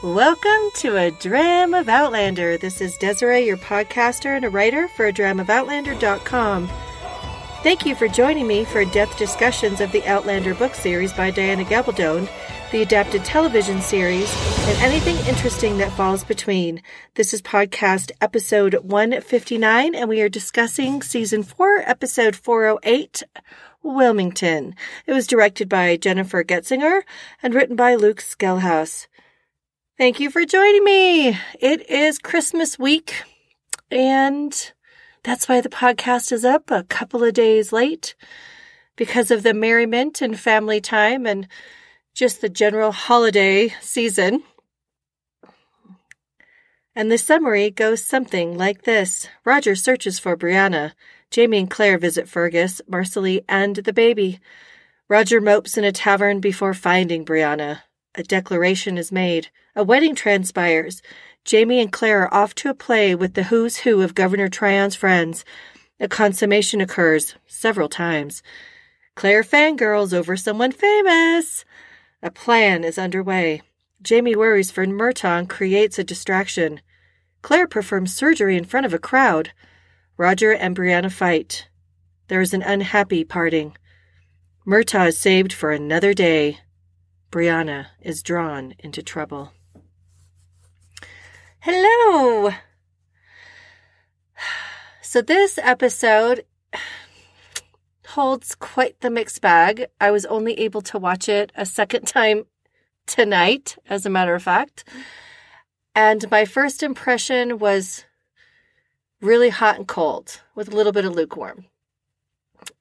Welcome to A Dram of Outlander. This is Desiree, your podcaster and a writer for adramofOutlander.com. Thank you for joining me for in-depth discussions of the Outlander book series by Diana Gabaldon, the adapted television series, and anything interesting that falls between. This is podcast episode 159, and we are discussing season 4, episode 408, Wilmington. It was directed by Jennifer Getzinger and written by Luke Schelhaas. Thank you for joining me. It is Christmas week, and that's why the podcast is up a couple of days late, because of the merriment and family time and just the general holiday season. And the summary goes something like this. Roger searches for Brianna. Jamie and Claire visit Fergus, Marsali, and the baby. Roger mopes in a tavern before finding Brianna. A declaration is made. A wedding transpires. Jamie and Claire are off to a play with the who's who of Governor Tryon's friends. A consummation occurs several times. Claire fangirls over someone famous. A plan is underway. Jamie worries for Murtagh and creates a distraction. Claire performs surgery in front of a crowd. Roger and Brianna fight. There is an unhappy parting. Murtagh is saved for another day. Brianna is drawn into trouble. Hello! So this episode holds quite the mixed bag. I was only able to watch it a second time tonight, as a matter of fact. And my first impression was really hot and cold, with a little bit of lukewarm.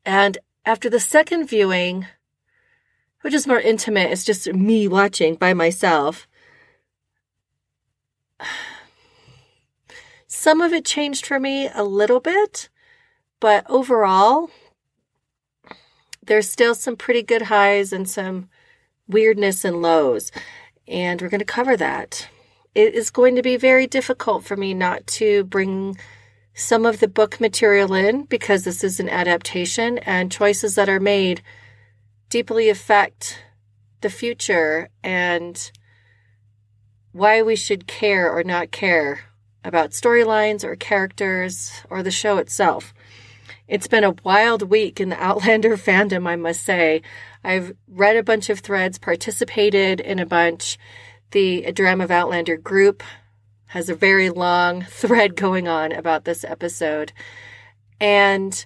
And after the second viewing, which is more intimate, it's just me watching by myself, some of it changed for me a little bit, but overall, there's still some pretty good highs and some weirdness and lows, and we're going to cover that. It is going to be very difficult for me not to bring some of the book material in, because this is an adaptation, and choices that are made deeply affect the future and why we should care or not care about storylines or characters or the show itself. It's been a wild week in the Outlander fandom, I must say. I've read a bunch of threads, participated in a bunch. The Dram of Outlander group has a very long thread going on about this episode. And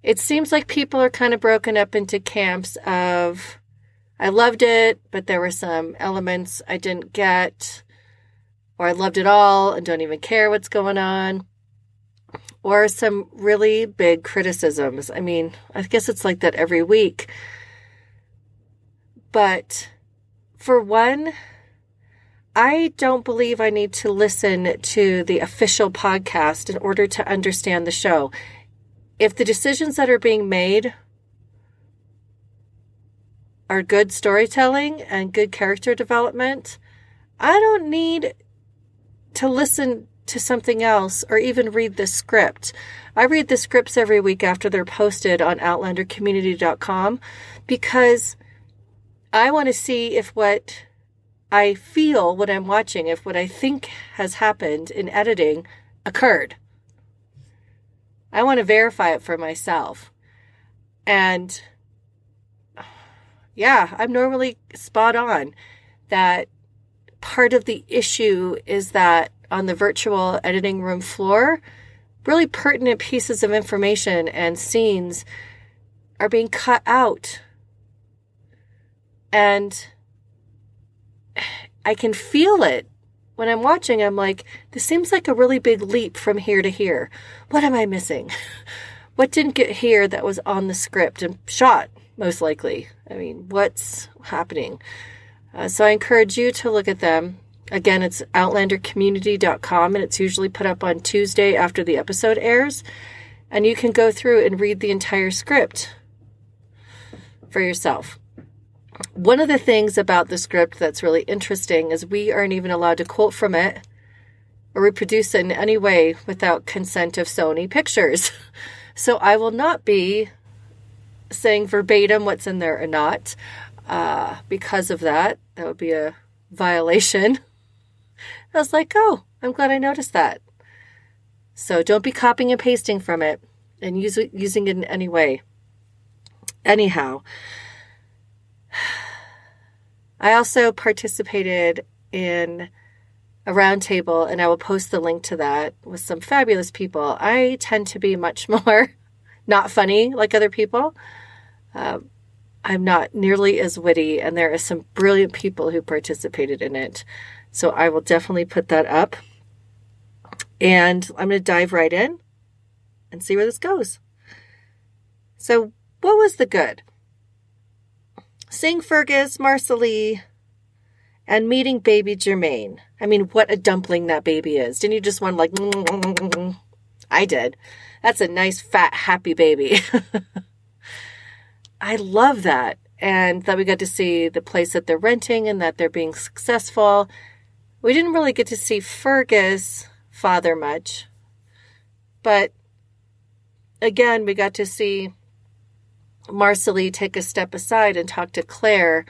it seems like people are kind of broken up into camps of, I loved it, but there were some elements I didn't get, or I loved it all and don't even care what's going on, or some really big criticisms. I mean, I guess it's like that every week. But for one, I don't believe I need to listen to the official podcast in order to understand the show. If the decisions that are being made are good storytelling and good character development, I don't need to listen to something else or even read the script. I read the scripts every week after they're posted on OutlanderCommunity.com, because I want to see if what I feel when I'm watching, if what I think has happened in editing occurred. I want to verify it for myself. And yeah, I'm normally spot on that part of the issue is that on the virtual editing room floor, really pertinent pieces of information and scenes are being cut out. And I can feel it. When I'm watching, I'm like, this seems like a really big leap from here to here. What am I missing? What didn't get here that was on the script and shot, most likely? I mean, what's happening? So I encourage you to look at them. Again, it's OutlanderCommunity.com, and it's usually put up on Tuesday after the episode airs. And you can go through and read the entire script for yourself. One of the things about the script that's really interesting is we aren't even allowed to quote from it or reproduce it in any way without consent of Sony Pictures. So I will not be saying verbatim what's in there or not. because of that. That would be a violation. I was like, oh, I'm glad I noticed that. So don't be copying and pasting from it and using it in any way. Anyhow, I also participated in a round table, and I will post the link to that, with some fabulous people. I tend to be much more not funny like other people. I'm not nearly as witty, and there are some brilliant people who participated in it. So I will definitely put that up. And I'm going to dive right in and see where this goes. So what was the good? Seeing Fergus, Marsali, and meeting baby Germain. I mean, what a dumpling that baby is. Didn't you just want to like, I did. That's a nice, fat, happy baby. I love that. And that we got to see the place that they're renting and that they're being successful. We didn't really get to see Fergus father much. But again, we got to see Marsali take a step aside and talk to Claire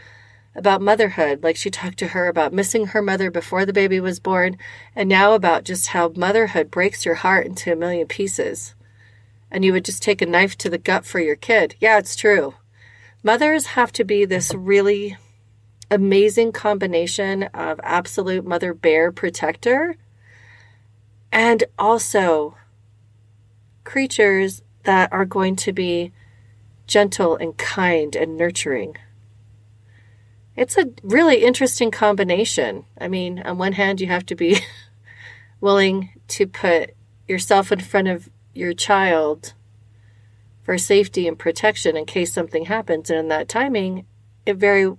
about motherhood. Like she talked to her about missing her mother before the baby was born, and now about just how motherhood breaks your heart into a million pieces. And you would just take a knife to the gut for your kid. Yeah, it's true. Mothers have to be this really amazing combination of absolute mother bear protector and also creatures that are going to be gentle and kind and nurturing. It's a really interesting combination. I mean, on one hand, you have to be willing to put yourself in front of your child for safety and protection in case something happens. And in that timing, it very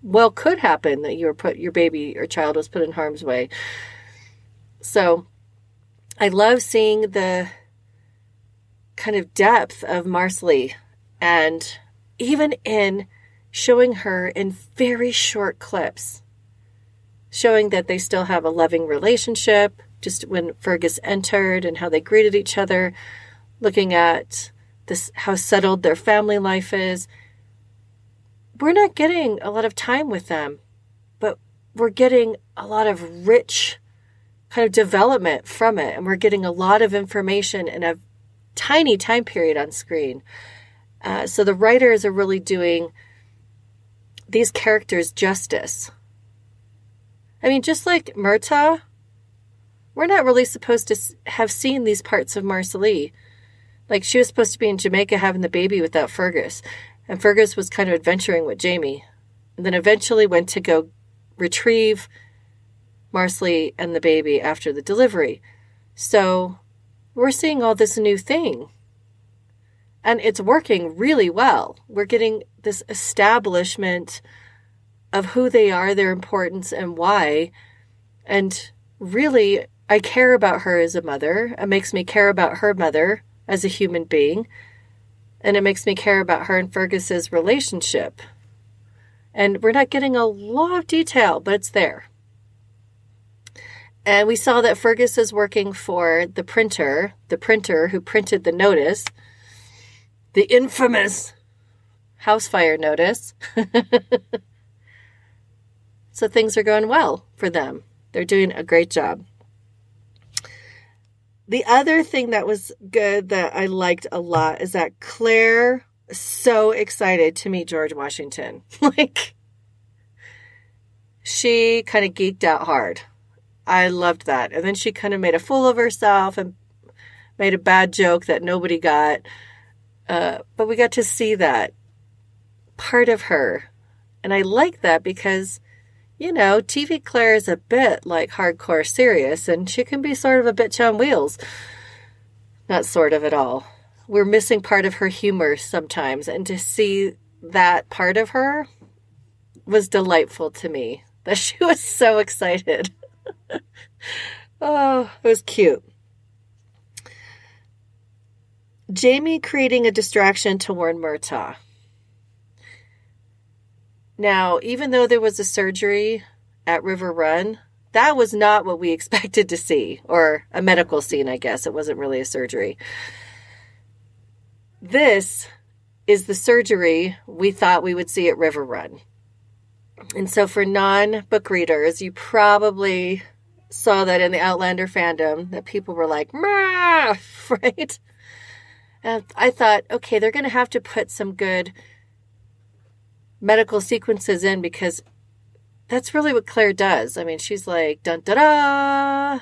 well could happen that your baby or child was put in harm's way. So I love seeing the kind of depth of Marsali, and even in showing her in very short clips, showing that they still have a loving relationship, just when Fergus entered and how they greeted each other, looking at this, how settled their family life is. We're not getting a lot of time with them, but we're getting a lot of rich kind of development from it. And we're getting a lot of information in a tiny time period on screen. So the writers are really doing these characters justice. I mean, just like Murtagh, we're not really supposed to have seen these parts of Marsali. Like, she was supposed to be in Jamaica having the baby without Fergus. And Fergus was kind of adventuring with Jamie. And then eventually went to go retrieve Marsali and the baby after the delivery. So we're seeing all this new thing. And it's working really well. We're getting this establishment of who they are, their importance, and why. And really, I care about her as a mother. It makes me care about her mother as a human being. And it makes me care about her and Fergus's relationship. And we're not getting a lot of detail, but it's there. And we saw that Fergus is working for the printer who printed the notice, the infamous house fire notice. So things are going well for them. They're doing a great job. The other thing that was good that I liked a lot is that Claire is so excited to meet George Washington. Like, she kind of geeked out hard. I loved that. And then she kind of made a fool of herself and made a bad joke that nobody got. But we got to see that part of her. And I like that because, you know, TV Claire is a bit like hardcore serious, and she can be sort of a bitch on wheels. Not sort of at all. We're missing part of her humor sometimes, and to see that part of her was delightful to me. That she was so excited. Oh, it was cute. Jamie creating a distraction to warn Murtagh. Now, even though there was a surgery at River Run, that was not what we expected to see, or a medical scene, I guess. It wasn't really a surgery. This is the surgery we thought we would see at River Run. And so for non-book readers, you probably saw that in the Outlander fandom, that people were like, "Mah!" Right? And I thought, okay, they're going to have to put some good medical sequences in, because that's really what Claire does. I mean, she's like, dun da da,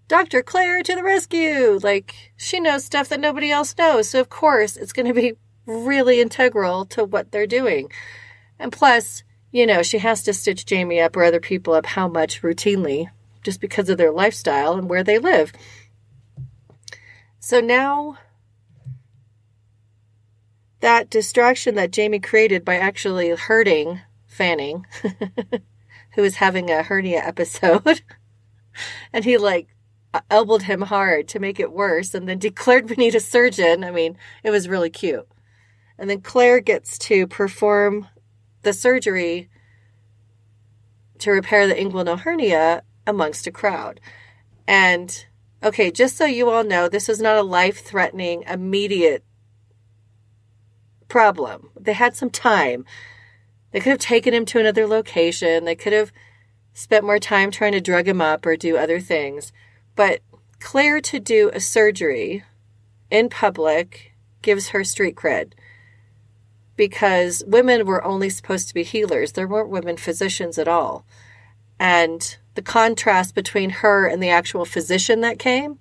Dr. Claire to the rescue. Like, she knows stuff that nobody else knows. So, of course, it's going to be really integral to what they're doing. And plus, you know, she has to stitch Jamie up or other people up how much routinely, just because of their lifestyle and where they live. So now, that distraction that Jamie created by actually hurting Fanning, who was having a hernia episode, and he like elbowed him hard to make it worse and then declared we need a surgeon. I mean, it was really cute. And then Claire gets to perform the surgery to repair the inguinal hernia amongst a crowd. And, okay, just so you all know, this was not a life-threatening, immediate problem. They had some time. They could have taken him to another location. They could have spent more time trying to drug him up or do other things. But Claire to do a surgery in public gives her street cred, because women were only supposed to be healers. There weren't women physicians at all. And the contrast between her and the actual physician that came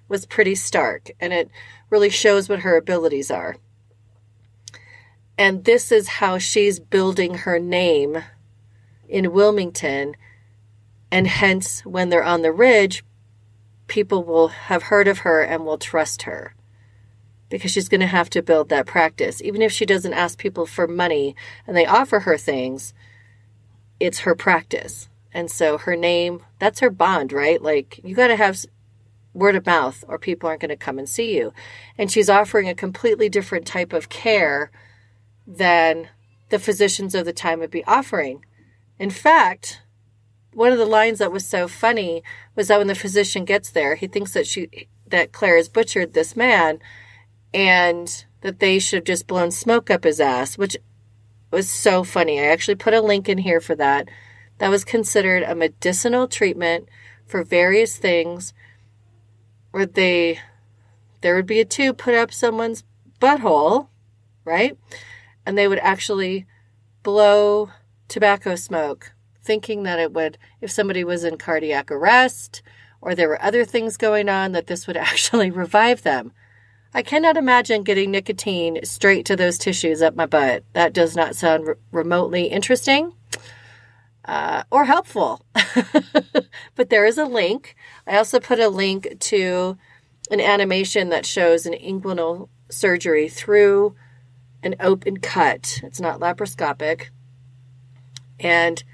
was pretty stark. And it really shows what her abilities are. And this is how she's building her name in Wilmington. And hence, when they're on the ridge, people will have heard of her and will trust her, because she's going to have to build that practice. Even if she doesn't ask people for money and they offer her things, it's her practice. And so her name, that's her bond, right? Like, you got to have word of mouth or people aren't going to come and see you. And she's offering a completely different type of care than the physicians of the time would be offering. In fact, one of the lines that was so funny was that when the physician gets there, he thinks that Claire has butchered this man, and that they should have just blown smoke up his ass, which was so funny. I actually put a link in here for that. That was considered a medicinal treatment for various things, where there would be a tube put up someone's butthole, right? And they would actually blow tobacco smoke, thinking that it would, if somebody was in cardiac arrest or there were other things going on, that this would actually revive them. I cannot imagine getting nicotine straight to those tissues up my butt. That does not sound remotely interesting or helpful. But there is a link. I also put a link to an animation that shows an inguinal surgery through an open cut. It's not laparoscopic. And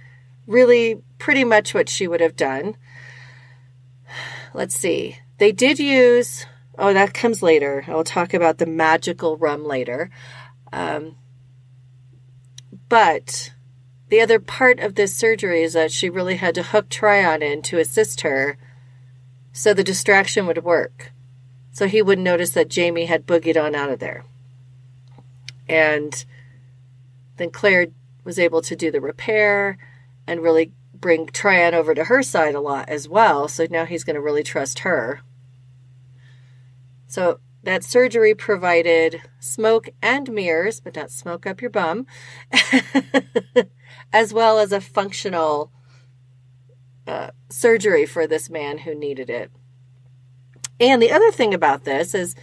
really pretty much what she would have done. Let's see. They did use... Oh, that comes later. I will talk about the magical rum later. But the other part of this surgery is that she really had to hook Tryon in to assist her so the distraction would work. So he wouldn't notice that Jamie had boogied on out of there. And then Claire was able to do the repair and really bring Tryon over to her side a lot as well. So now he's going to really trust her. So that surgery provided smoke and mirrors, but not smoke up your bum, as well as a functional surgery for this man who needed it. And the other thing about this is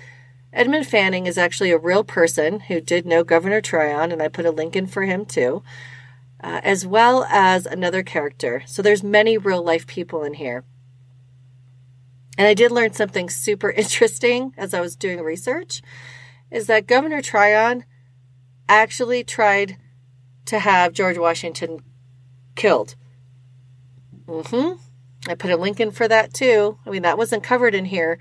Edmund Fanning is actually a real person who did know Governor Tryon, and I put a link in for him too, as well as another character. So there's many real life people in here. And I did learn something super interesting as I was doing research, is that Governor Tryon actually tried to have George Washington killed. I put a link in for that too. I mean, that wasn't covered in here,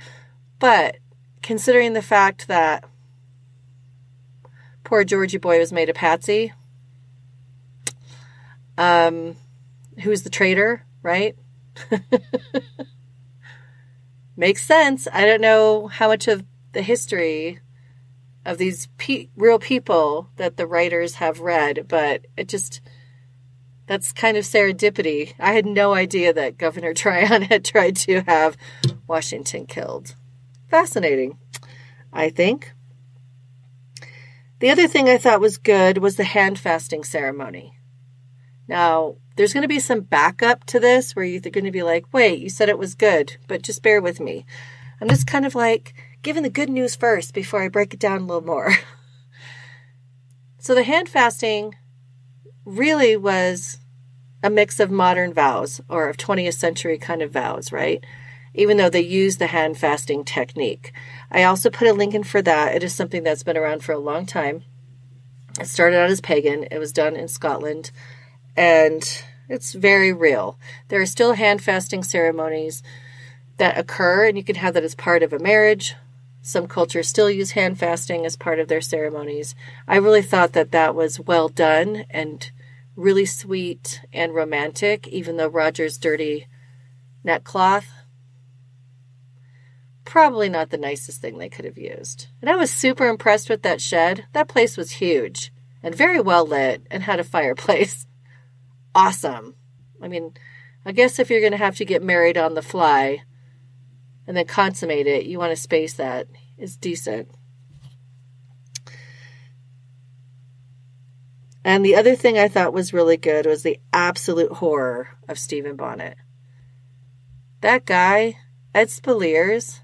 but considering the fact that poor Georgie boy was made a patsy, who's the traitor, right? Makes sense. I don't know how much of the history of these real people that the writers have read, but that's kind of serendipity. I had no idea that Governor Tryon had tried to have Washington killed. Fascinating, I think. The other thing I thought was good was the handfasting ceremony. Now, there's going to be some backup to this where you're going to be like, wait, you said it was good, but just bear with me. I'm just kind of like giving the good news first before I break it down a little more. So the handfasting really was a mix of modern vows or of 20th century kind of vows, right? Even though they use the handfasting technique. I also put a link in for that. It is something that's been around for a long time. It started out as pagan. It was done in Scotland. And it's very real. There are still handfasting ceremonies that occur, and you can have that as part of a marriage. Some cultures still use handfasting as part of their ceremonies. I really thought that that was well done and really sweet and romantic, even though Roger's dirty neckcloth, probably not the nicest thing they could have used. And I was super impressed with that shed. That place was huge and very well lit and had a fireplace. Awesome. I mean, I guess if you're going to have to get married on the fly and then consummate it, you want a space that is decent. And the other thing I thought was really good was the absolute horror of Stephen Bonnet. That guy, Ed Spaliers,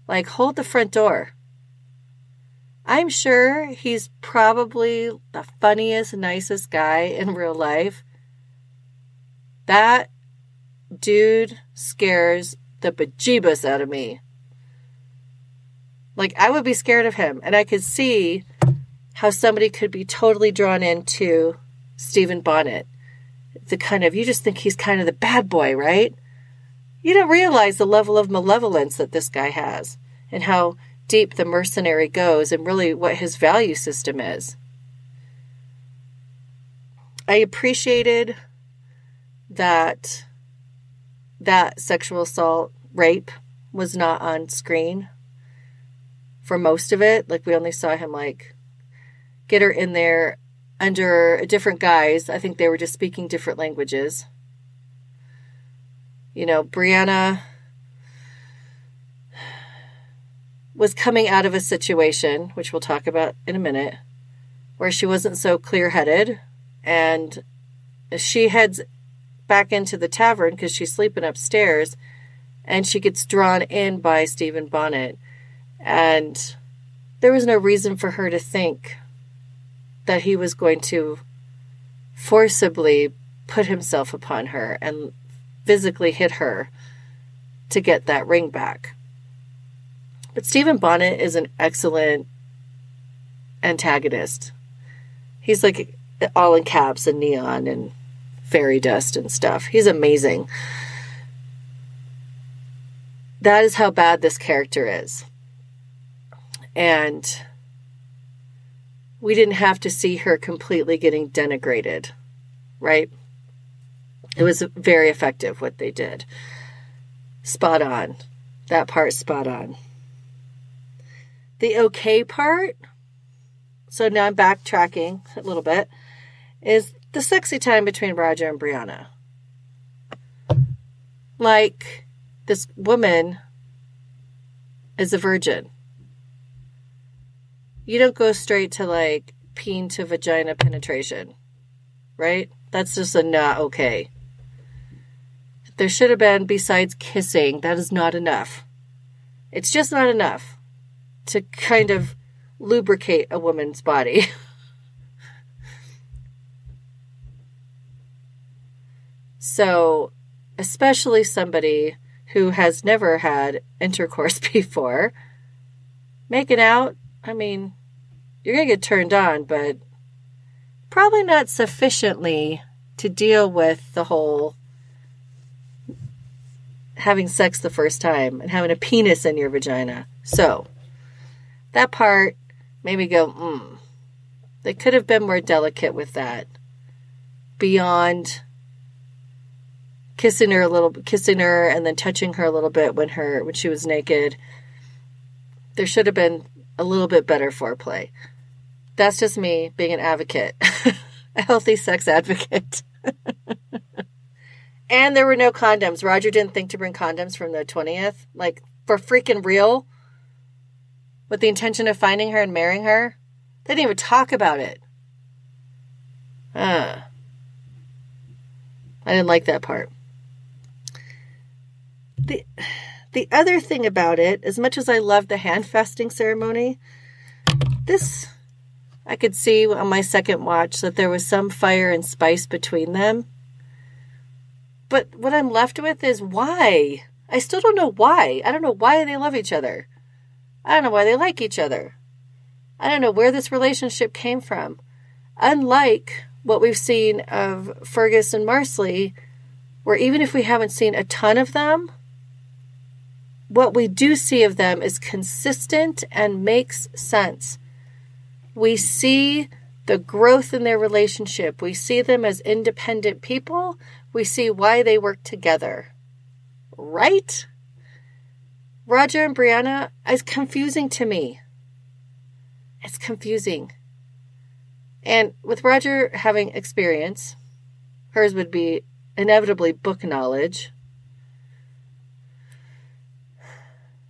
like, hold the front door. I'm sure he's probably the funniest, nicest guy in real life. That dude scares the bejeebus out of me. Like, I would be scared of him. And I could see how somebody could be totally drawn into Stephen Bonnet. The kind of, you just think he's kind of the bad boy, right? You don't realize the level of malevolence that this guy has and how deep the mercenary goes and really what his value system is. I appreciated that sexual assault, rape was not on screen for most of it. Like, we only saw him like get her in there under a different guise. I think they were just speaking different languages. You know, Brianna was coming out of a situation, which we'll talk about in a minute, where she wasn't so clear-headed, and she heads back into the tavern because she's sleeping upstairs, and she gets drawn in by Stephen Bonnet, and there was no reason for her to think that he was going to forcibly put himself upon her and physically hit her to get that ring back. But Stephen Bonnet is an excellent antagonist. He's like all in caps and neon and fairy dust and stuff. He's amazing. That is how bad this character is. And we didn't have to see her completely getting denigrated, right? It was very effective what they did. Spot on. That part, spot on. The okay part, so now I'm backtracking a little bit, is the sexy time between Roger and Brianna. Like, this woman is a virgin. You don't go straight to, like, peen to vagina penetration, right? That's just a not okay. There should have been, besides kissing, that is not enough. It's just not enough to kind of lubricate a woman's body. So, especially somebody who has never had intercourse before, making out, I mean, you're going to get turned on, but probably not sufficiently to deal with the whole having sex the first time and having a penis in your vagina. So, that part made me go, They could have been more delicate with that. Beyond kissing her and then touching her a little bit when she was naked. There should have been a little bit better foreplay. That's just me being an advocate, a healthy sex advocate. And there were no condoms. Roger didn't think to bring condoms from the 20th. Like, for freaking real? With the intention of finding her and marrying her? They didn't even talk about it. I didn't like that part. The other thing about it, as much as I loved the handfasting ceremony, this, I could see on my second watch that there was some fire and spice between them. But what I'm left with is why? I still don't know why. I don't know why they love each other. I don't know why they like each other. I don't know where this relationship came from. Unlike what we've seen of Fergus and Marsali, where even if we haven't seen a ton of them, what we do see of them is consistent and makes sense. We see the growth in their relationship. We see them as independent people. We see why they work together. Right? Roger and Brianna is confusing to me. It's confusing. And with Roger having experience, hers would be inevitably book knowledge,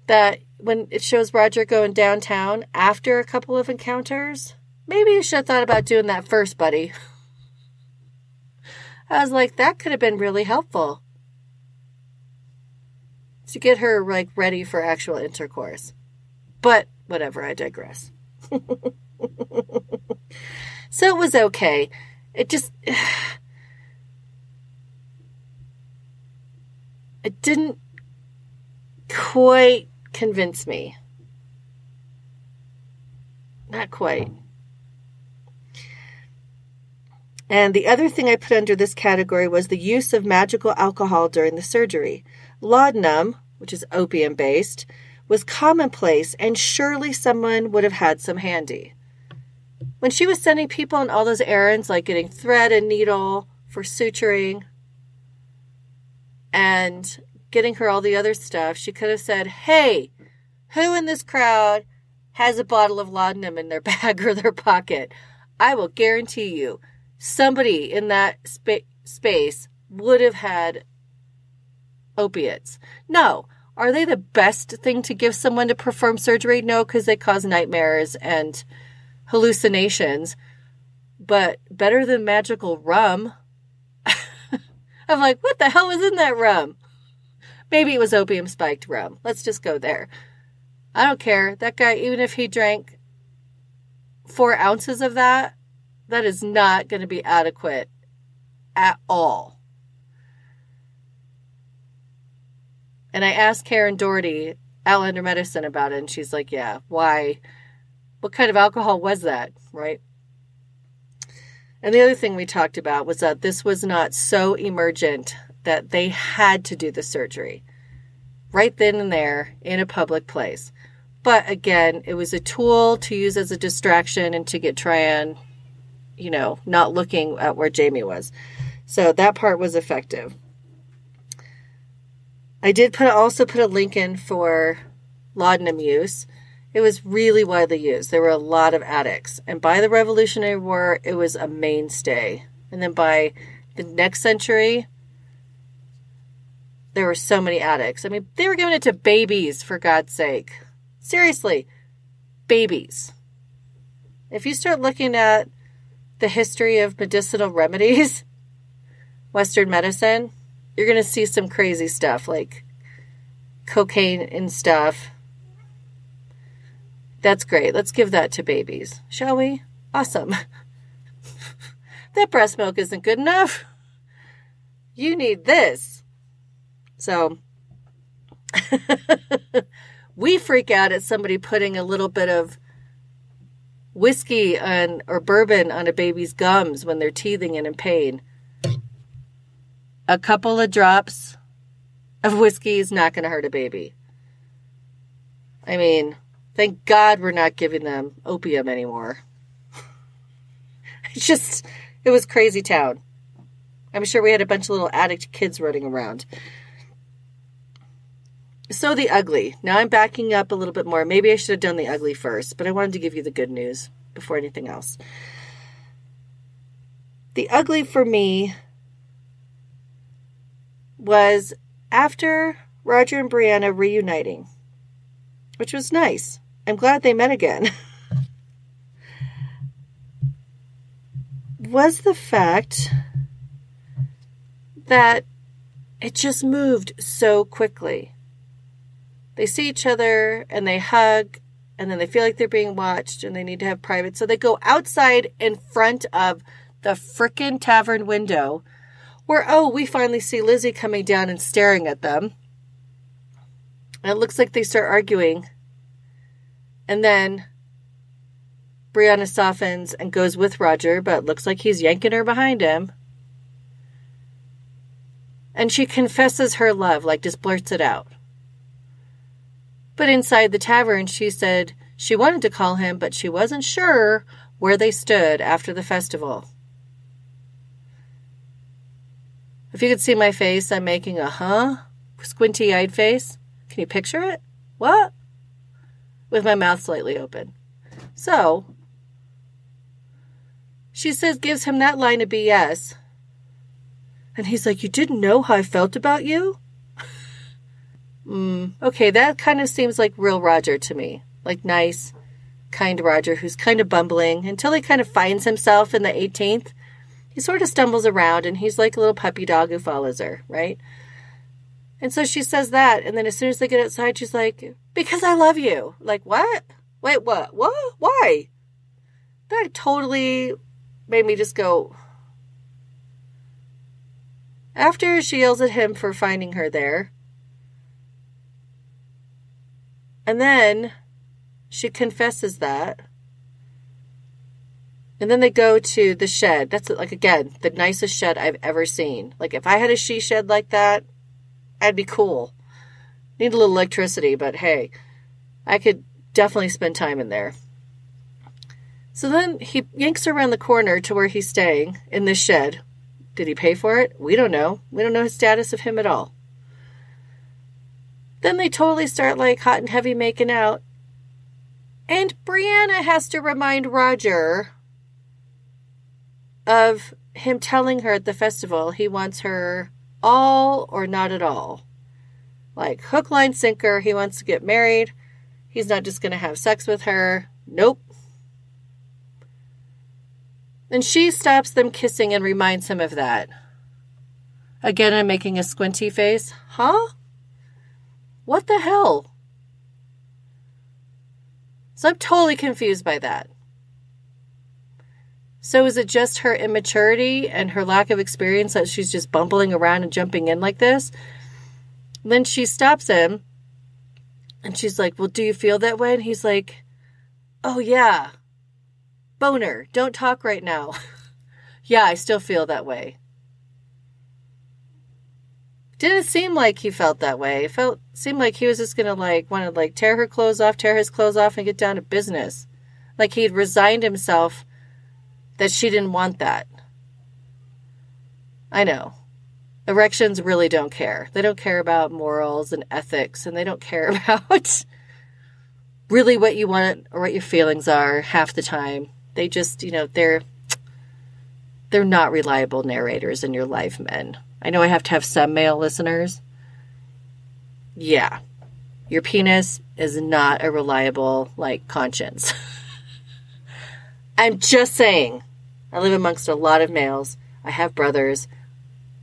that when it shows Roger going downtown after a couple of encounters, maybe you should have thought about doing that first, buddy. I was like, that could have been really helpful to get her like ready for actual intercourse. But whatever, I digress. So it was okay. It just, it didn't quite convince me. Not quite. And the other thing I put under this category was the use of magical alcohol during the surgery. Laudanum, which is opium-based, was commonplace, and surely someone would have had some handy. When she was sending people on all those errands, like getting thread and needle for suturing and getting her all the other stuff, she could have said, hey, who in this crowd has a bottle of laudanum in their bag or their pocket? I will guarantee you, somebody in that space would have had opiates. No. Are they the best thing to give someone to perform surgery? No, because they cause nightmares and hallucinations. But better than magical rum. I'm like, what the hell was in that rum? Maybe it was opium-spiked rum. Let's just go there. I don't care. That guy, even if he drank 4 ounces of that, that is not going to be adequate at all. And I asked Karen Doherty, Outlander Medicine, about it, and she's like, yeah, why? What kind of alcohol was that, right? And the other thing we talked about was that this was not so emergent that they had to do the surgery right then and there in a public place. But again, it was a tool to use as a distraction and to get Tryon, not looking at where Jamie was. So that part was effective. I did also put a link in for laudanum use. It was really widely used. There were a lot of addicts. And by the Revolutionary War, it was a mainstay. And then by the next century, there were so many addicts. I mean, they were giving it to babies, for God's sake. Seriously, babies. If you start looking at the history of medicinal remedies, Western medicine, you're going to see some crazy stuff like cocaine and stuff. That's great. Let's give that to babies, shall we? Awesome. That breast milk isn't good enough. You need this. So we freak out at somebody putting a little bit of whiskey or bourbon on a baby's gums when they're teething and in pain. A couple of drops of whiskey is not going to hurt a baby. I mean, thank God we're not giving them opium anymore. It was crazy town. I'm sure we had a bunch of little addict kids running around. So the ugly. Now I'm backing up a little bit more. Maybe I should have done the ugly first, but I wanted to give you the good news before anything else. The ugly for me was after Roger and Brianna reuniting, which was nice. I'm glad they met again. Was the fact that it just moved so quickly. They see each other and they hug, and then they feel like they're being watched and they need to have private. So they go outside in front of the frickin' tavern window where, we finally see Lizzie coming down and staring at them. And it looks like they start arguing. And then Brianna softens and goes with Roger, but it looks like he's yanking her behind him. And she confesses her love, like just blurts it out. But inside the tavern, she said she wanted to call him, but she wasn't sure where they stood after the festival. If you could see my face, I'm making a squinty-eyed face. Can you picture it? What? With my mouth slightly open. So, she says, gives him that line of BS. And he's like, you didn't know how I felt about you? Okay, that kind of seems like real Roger to me. Like nice, kind Roger who's kind of bumbling until he kind of finds himself in the 18th. He sort of stumbles around and he's like a little puppy dog who follows her, right? And so she says that, and then as soon as they get outside, she's like, because I love you. Like, what? Wait, what? What? Why? That totally made me just go. After she yells at him for finding her there, and then she confesses that. And then they go to the shed. That's, like, again, the nicest shed I've ever seen. Like, if I had a she shed like that, I'd be cool. Need a little electricity, but hey, I could definitely spend time in there. So then he yanks her around the corner to where he's staying in this shed. Did he pay for it? We don't know. We don't know his status of him at all. Then they totally start like hot and heavy making out. And Brianna has to remind Roger of him telling her at the festival he wants her all or not at all. Like hook, line, sinker. He wants to get married. He's not just going to have sex with her. Nope. And she stops them kissing and reminds him of that. Again, I'm making a squinty face. Huh? What the hell? So I'm totally confused by that. So is it just her immaturity and her lack of experience that she's just bumbling around and jumping in like this? And then she stops him and she's like, well, do you feel that way? And he's like, oh yeah. Boner, don't talk right now. Yeah, I still feel that way. Didn't seem like he felt that way. It seemed like he was just gonna want to tear her clothes off, tear his clothes off, and get down to business. Like he'd resigned himself that she didn't want that. I know. Erections really don't care. They don't care about morals and ethics, and they don't care about really what you want or what your feelings are half the time. They just, they're not reliable narrators in your life, men. I know I have to have some male listeners. Yeah. Your penis is not a reliable, conscience. I'm just saying. I live amongst a lot of males. I have brothers.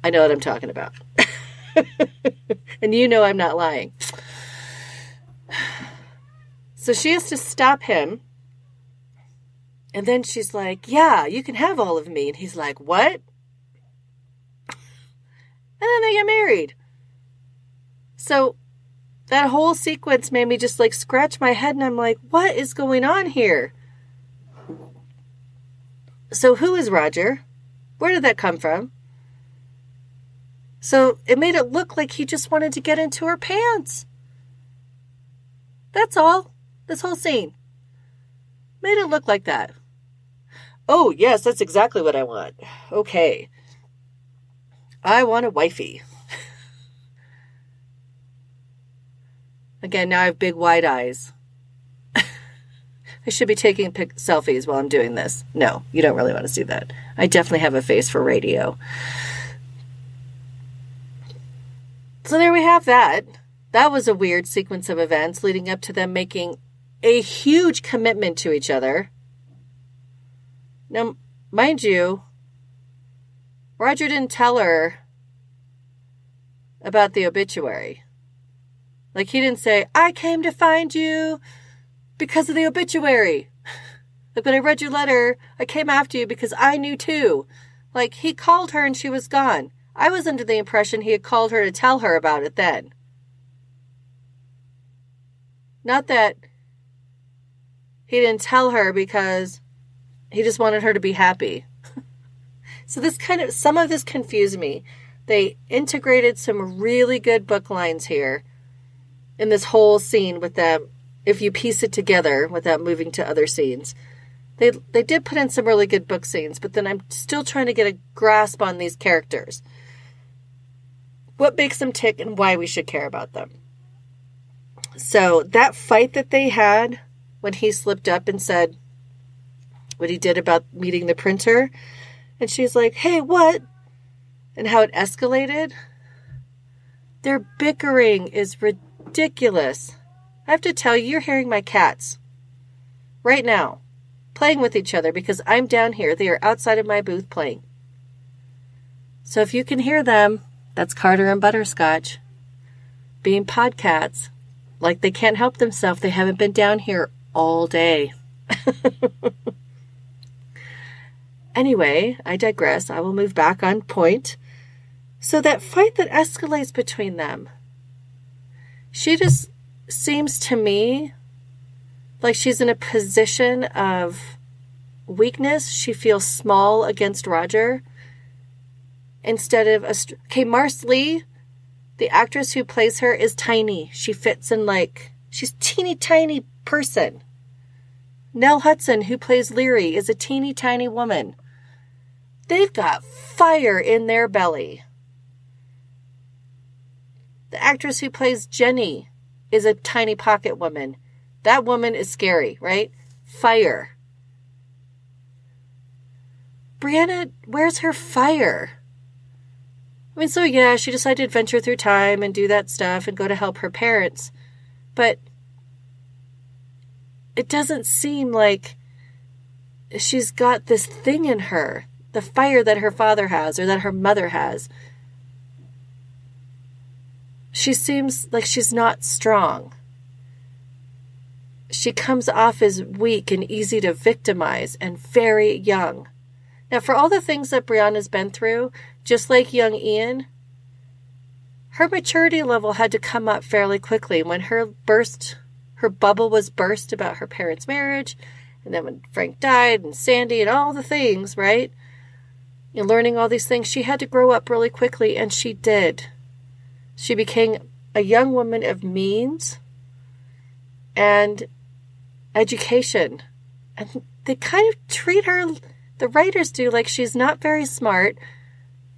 I know what I'm talking about. And I'm not lying. So she has to stop him. And then she's like, yeah, you can have all of me. And he's like, what? And then they get married. So that whole sequence made me just scratch my head. And I'm like, what is going on here? So who is Roger? Where did that come from? So it made it look like he just wanted to get into her pants. That's all. This whole scene made it look like that. Oh, yes, that's exactly what I want. Okay. I want a wifey. Again, now I have big wide eyes. I should be taking selfies while I'm doing this. No, you don't really want to see that. I definitely have a face for radio. So there we have that. That was a weird sequence of events leading up to them making a huge commitment to each other. Now, mind you, Roger didn't tell her about the obituary. Like, he didn't say, I came to find you because of the obituary. Like, when I read your letter, I came after you because I knew too. Like, he called her and she was gone. I was under the impression he had called her to tell her about it then. Not that he didn't tell her because he just wanted her to be happy. So some of this confused me. They integrated some really good book lines here in this whole scene with them, if you piece it together without moving to other scenes. They did put in some really good book scenes, but then I'm still trying to get a grasp on these characters. What makes them tick and why we should care about them. So that fight that they had when he slipped up and said what he did about meeting the printer, and she's like, hey, what? And how it escalated. Their bickering is ridiculous. I have to tell you, you're hearing my cats right now playing with each other because I'm down here. They are outside of my booth playing. So if you can hear them, that's Carter and Butterscotch being podcats. Like they can't help themselves. They haven't been down here all day. Anyway, I digress. I will move back on point. So that fight that escalates between them, she just seems to me like she's in a position of weakness. She feels small against Roger. Instead of Marsali, the actress who plays her, is tiny. She fits in she's teeny tiny person. Nell Hudson, who plays Leary, is a teeny tiny woman. They've got fire in their belly. The actress who plays Jenny is a tiny pocket woman. That woman is scary, right? Fire. Brianna, where's her fire? I mean, so yeah, she decided to adventure through time and do that stuff and go to help her parents. But it doesn't seem like she's got this thing in her, the fire that her father has or that her mother has. She seems like she's not strong. She comes off as weak and easy to victimize and very young. Now, for all the things that Brianna's been through, just like young Ian, her maturity level had to come up fairly quickly. When her bubble was burst about her parents' marriage, and then when Frank died, and Sandy, and all the things, right? And learning all these things, she had to grow up really quickly, and she did. She became a young woman of means and education. And they kind of treat her, the writers do, like she's not very smart.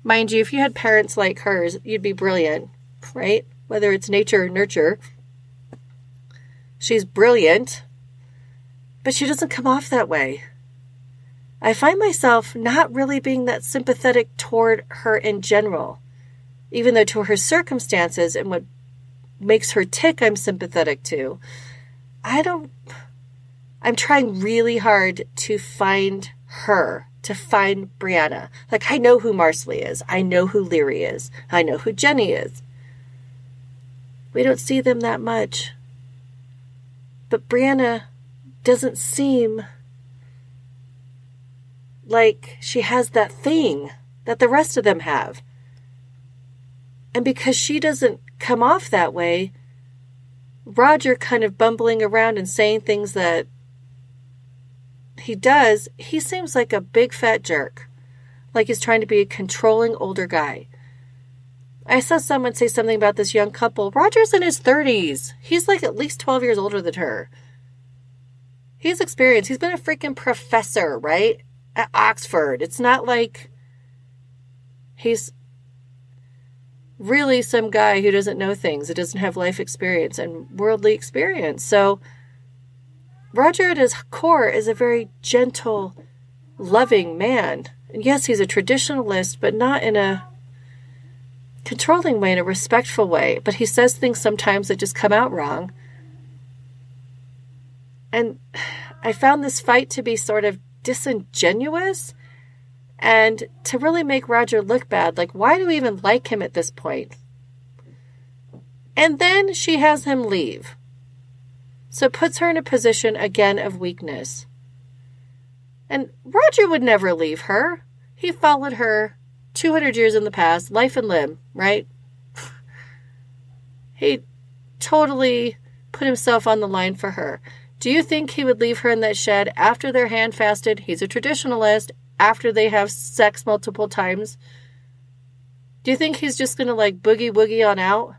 Mind you, if you had parents like hers, you'd be brilliant, right? Whether it's nature or nurture. She's brilliant, but she doesn't come off that way. I find myself not really being that sympathetic toward her in general, even though to her circumstances and what makes her tick I'm sympathetic to. I'm trying really hard to find her, to find Brianna. Like, I know who Marsali is. I know who Leary is. I know who Jenny is. We don't see them that much. But Brianna doesn't seem like she has that thing that the rest of them have. And because she doesn't come off that way, Roger kind of bumbling around and saying things that he does, he seems like a big fat jerk. Like he's trying to be a controlling older guy. I saw someone say something about this young couple. Roger's in his 30s. He's like at least 12 years older than her. He's experienced. He's been a freaking professor, right? At Oxford. It's not like he's really some guy who doesn't know things, who doesn't have life experience and worldly experience. So Roger at his core is a very gentle, loving man. And yes, he's a traditionalist, but not in a controlling way, in a respectful way. But he says things sometimes that just come out wrong. And I found this fight to be sort of disingenuous and to really make Roger look bad. Like, why do we even like him at this point? And then she has him leave. So it puts her in a position, again, of weakness. And Roger would never leave her. He followed her 200 years in the past, life and limb, right? He totally put himself on the line for her. Do you think he would leave her in that shed after they're handfasted? He's a traditionalist. After they have sex multiple times. Do you think he's just going to like boogie woogie on out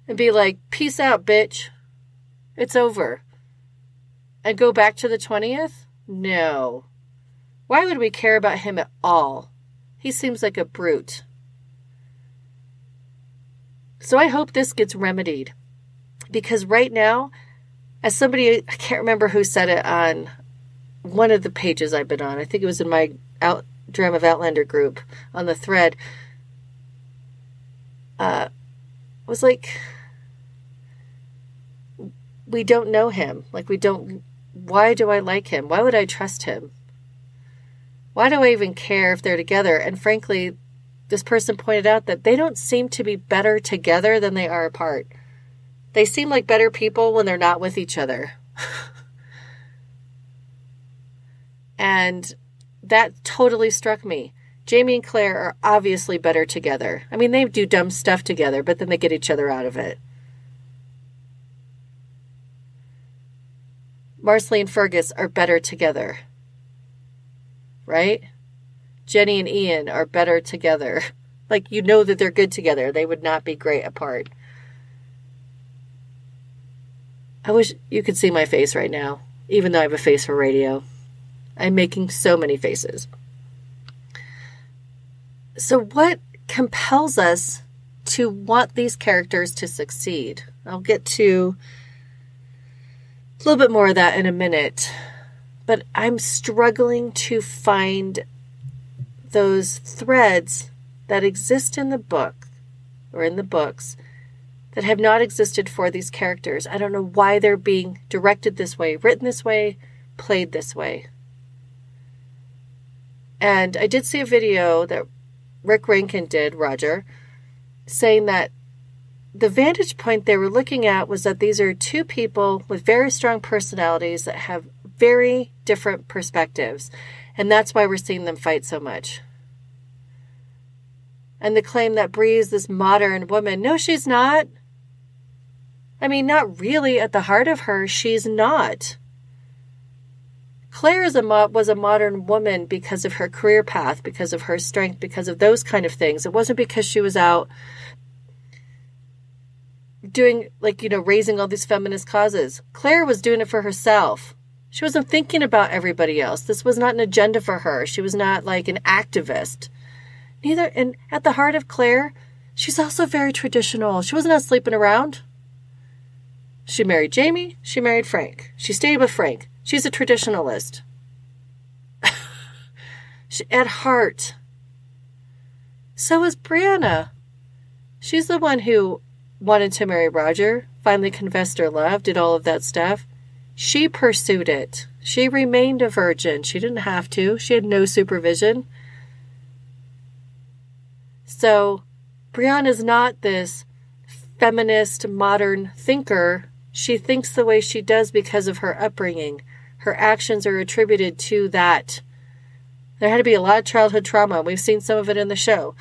and be like, peace out, bitch. It's over. And go back to the 20th? No. Why would we care about him at all? He seems like a brute. So I hope this gets remedied. Because right now, as somebody, I can't remember who said it on one of the pages I've been on. I think it was in my Dram of Outlander group on the thread. Was like, we don't know him. Like, we don't, why do I like him? Why would I trust him? Why do I even care if they're together? And frankly, this person pointed out that they don't seem to be better together than they are apart. They seem like better people when they're not with each other. And that totally struck me. Jamie and Claire are obviously better together. I mean, they do dumb stuff together, but then they get each other out of it. Marsali and Fergus are better together. Right? Jenny and Ian are better together. Like, you know that they're good together. They would not be great apart. I wish you could see my face right now, even though I have a face for radio. I'm making so many faces. So what compels us to want these characters to succeed? I'll get to a little bit more of that in a minute. But I'm struggling to find those threads that exist in the book or in the books that have not existed for these characters. I don't know why they're being directed this way, written this way, played this way. And I did see a video that Rick Rankin did, Roger, saying that the vantage point they were looking at was that these are two people with very strong personalities that have very different perspectives. And that's why we're seeing them fight so much. And the claim that Bree's this modern woman, no, she's not. I mean, not really at the heart of her, she's not. Claire was a modern woman because of her career path, because of her strength, because of those kind of things. It wasn't because she was out doing, raising all these feminist causes. Claire was doing it for herself. She wasn't thinking about everybody else. This was not an agenda for her. She was not like an activist. And at the heart of Claire, she's also very traditional. She wasn't out sleeping around. She married Jamie. She married Frank. She stayed with Frank. She's a traditionalist. At heart. So is Brianna. She's the one who wanted to marry Roger, finally confessed her love, did all of that stuff. She pursued it. She remained a virgin. She didn't have to. She had no supervision. So Brianna's not this feminist, modern thinker. She thinks the way she does because of her upbringing. Her actions are attributed to that. There had to be a lot of childhood trauma. We've seen some of it in the show.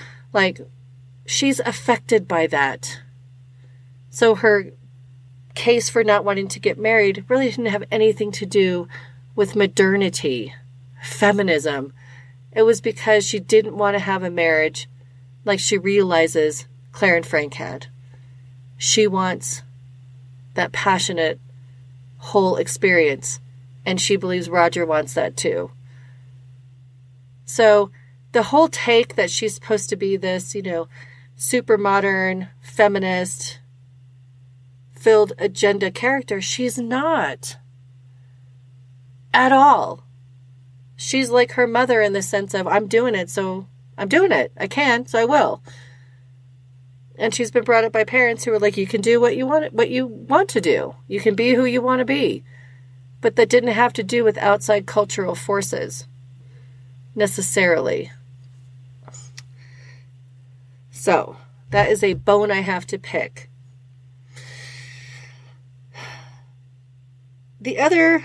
She's affected by that. So her case for not wanting to get married really didn't have anything to do with modernity, feminism. It was because she didn't want to have a marriage like she realizes Claire and Frank had. She wants that passionate whole experience, and she believes Roger wants that too. So the whole take that she's supposed to be this, super modern, feminist, filled agenda character. She's not. At all. She's like her mother in the sense of, I'm doing it, so I'm doing it. I can, so I will. And she's been brought up by parents who are like, you can do what you want to do. You can be who you want to be. But that didn't have to do with outside cultural forces, necessarily. So, that is a bone I have to pick. The other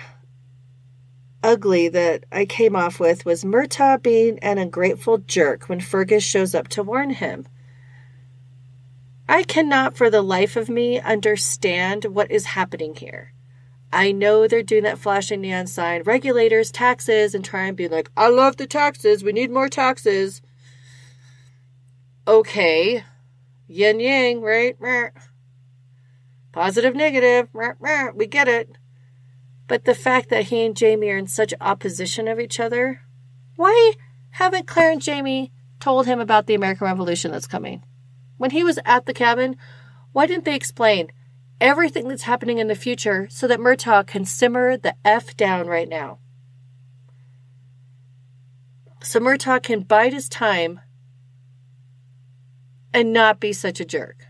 ugly that I came off with was Murtagh being an ungrateful jerk when Fergus shows up to warn him. I cannot for the life of me understand what is happening here. I know they're doing that flashing neon sign, regulators, taxes, and try and be like, I love the taxes, we need more taxes. Okay, yin yang, right? Positive, negative, we get it. But the fact that he and Jamie are in such opposition of each other, why haven't Claire and Jamie told him about the American Revolution that's coming? When he was at the cabin, why didn't they explain everything that's happening in the future so that Murtagh can simmer the F down right now? So Murtagh can bide his time and not be such a jerk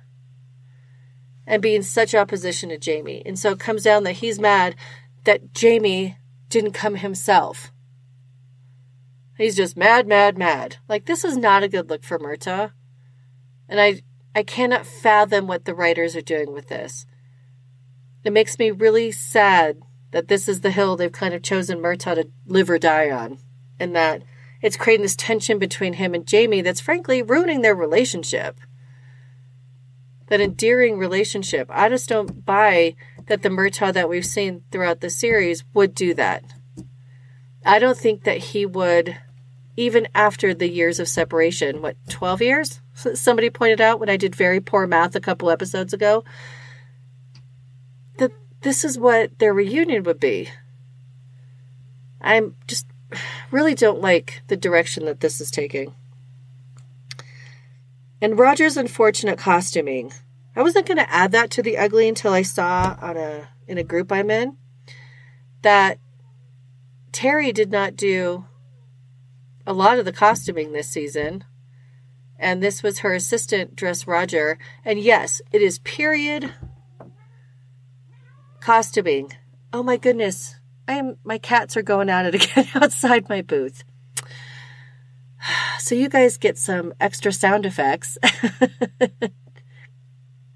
and be in such opposition to Jamie. And so it comes down that he's mad that Jamie didn't come himself. He's just mad. Like, this is not a good look for Murtagh. And I cannot fathom what the writers are doing with this. It makes me really sad that this is the hill they've kind of chosen Murtagh to live or die on. And that it's creating this tension between him and Jamie that's frankly ruining their relationship. That endearing relationship. I just don't buy that the Murtagh that we've seen throughout the series would do that. I don't think that he would, even after the years of separation, 12 years? Somebody pointed out when I did very poor math a couple episodes ago, that this is what their reunion would be. I'm just really don't like the direction that this is taking. And Roger's unfortunate costuming. I wasn't going to add that to the ugly until I saw in a group I'm in that Terry did not do a lot of the costuming this season. And this was her assistant dress Roger. And yes, it is period costuming. Oh my goodness. My cats are going at it again outside my booth. So you guys get some extra sound effects.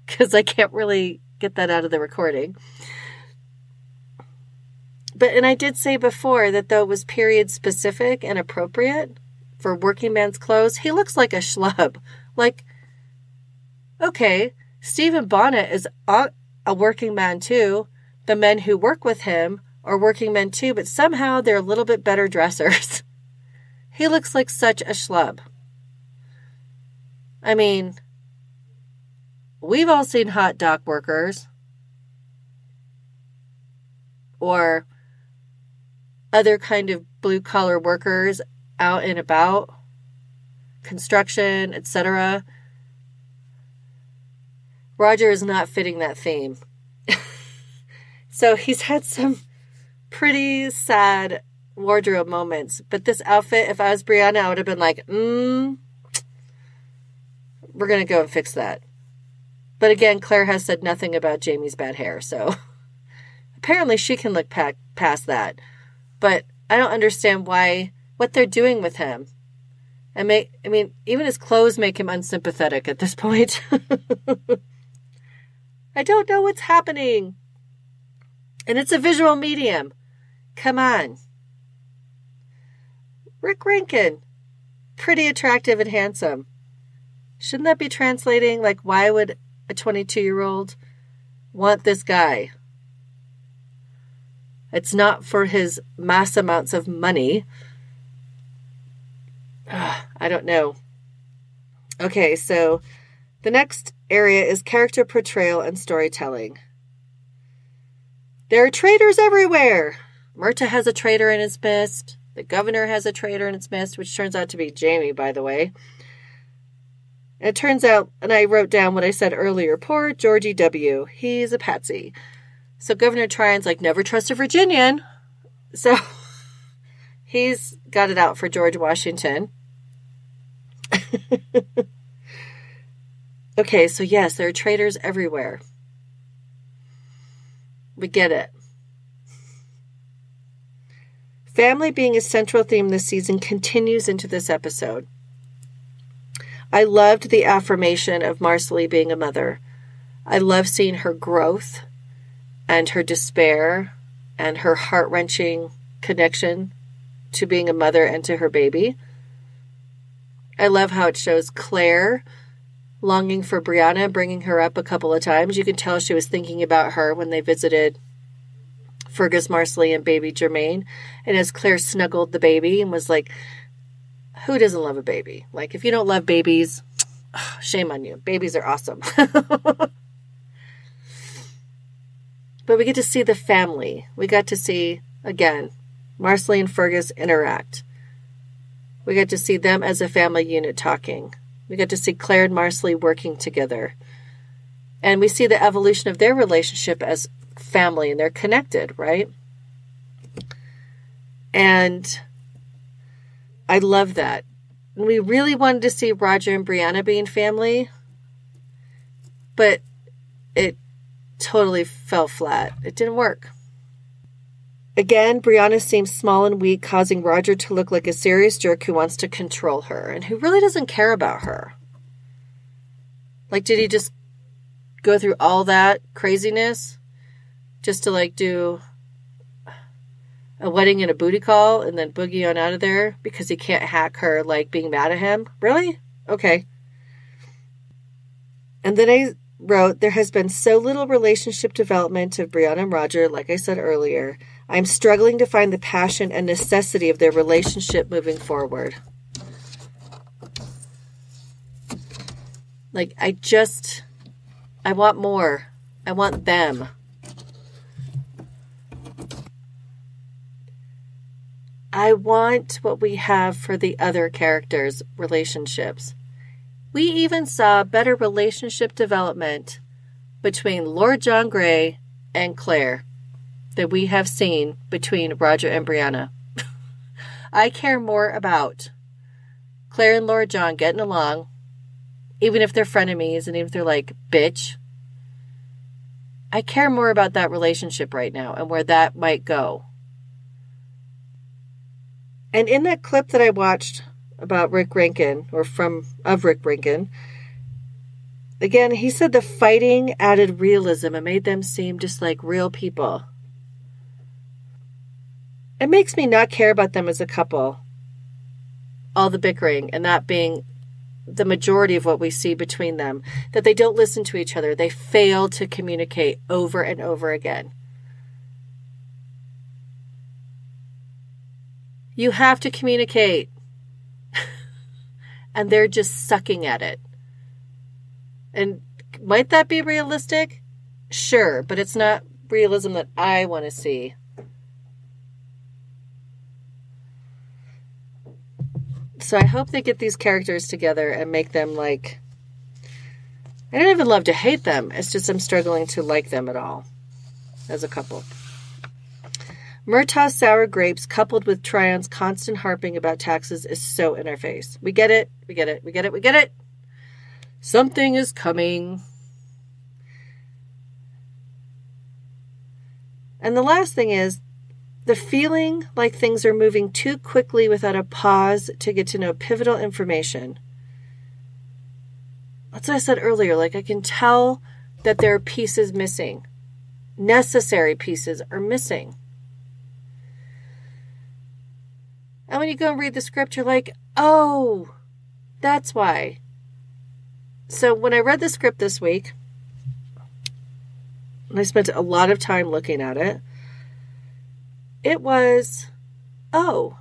Because I can't really get that out of the recording. And I did say before that though it was period specific and appropriate for working man's clothes, he looks like a schlub. Like, okay, Stephen Bonnet is a working man too. The men who work with him are working men too, but somehow they're a little bit better dressers. He looks like such a schlub. I mean, we've all seen hot dock workers or other kind of blue-collar workers out and about, construction, etc. Roger is not fitting that theme. So he's had some pretty sad wardrobe moments. But this outfit, if I was Brianna, I would have been like, we're going to go and fix that. But again, Claire has said nothing about Jamie's bad hair. So apparently she can look past that. But I don't understand what they're doing with him. I mean, even his clothes make him unsympathetic at this point. I don't know what's happening. And it's a visual medium. Come on. Rick Rankin. Pretty attractive and handsome. Shouldn't that be translating like, why would a 22-year-old want this guy? It's not for his mass amounts of money. I don't know. Okay, so the next area is character portrayal and storytelling. There are traitors everywhere. Murtagh has a traitor in his midst. The governor has a traitor in his midst, which turns out to be Jamie, by the way. And it turns out, and I wrote down what I said earlier, poor Georgie W. He's a patsy. So Governor Tryon's like, never trust a Virginian. So he's got it out for George Washington. Okay, so yes, there are traitors everywhere. We get it. Family being a central theme this season continues into this episode. I loved the affirmation of Marsali being a mother. I love seeing her growth and her despair and her heart-wrenching connection to being a mother and to her baby. I love how it shows Claire longing for Brianna, bringing her up a couple of times. You can tell she was thinking about her when they visited Fergus, Marsali, and baby Germain. And as Claire snuggled the baby and was like, who doesn't love a baby? Like, if you don't love babies, shame on you. Babies are awesome. But we get to see the family. We got to see, again, Marsali and Fergus interact. We got to see them as a family unit talking. We got to see Claire and Marsali working together. And we see the evolution of their relationship as family, and they're connected, right? And I love that. And we really wanted to see Roger and Brianna being family, but it totally fell flat. It didn't work. Again, Brianna seems small and weak, causing Roger to look like a serious jerk who wants to control her and who really doesn't care about her. Like, did he just go through all that craziness just to, like, do a wedding and a booty call and then boogie on out of there because he can't hack her, like, being mad at him? Really? Okay. And then I wrote, there has been so little relationship development of Brianna and Roger, like I said earlier. I'm struggling to find the passion and necessity of their relationship moving forward. Like, I want more. I want them. I want what we have for the other characters' relationships. We even saw better relationship development between Lord John Grey and Claire that we have seen between Roger and Brianna. I care more about Claire and Lord John getting along, even if they're frenemies and even if they're like, bitch. I care more about that relationship right now and where that might go. And in that clip that I watched about Rick Rankin, of Rick Rankin, again, he said the fighting added realism and made them seem just like real people. It makes me not care about them as a couple. All the bickering and that being the majority of what we see between them. That they don't listen to each other. They fail to communicate over and over again. You have to communicate. And they're just sucking at it. And might that be realistic? Sure, but it's not realism that I want to see. So I hope they get these characters together and make them like... I don't even love to hate them. It's just I'm struggling to like them at all as a couple. Murtagh's sour grapes coupled with Tryon's constant harping about taxes is so in our face. We get it. We get it. We get it. We get it. Something is coming. And the last thing is the feeling like things are moving too quickly without a pause to get to know pivotal information. That's what I said earlier. Like, I can tell that there are pieces missing. Necessary pieces are missing. And when you go and read the script, you're like, oh, that's why. So when I read the script this week, and I spent a lot of time looking at it, it was, oh,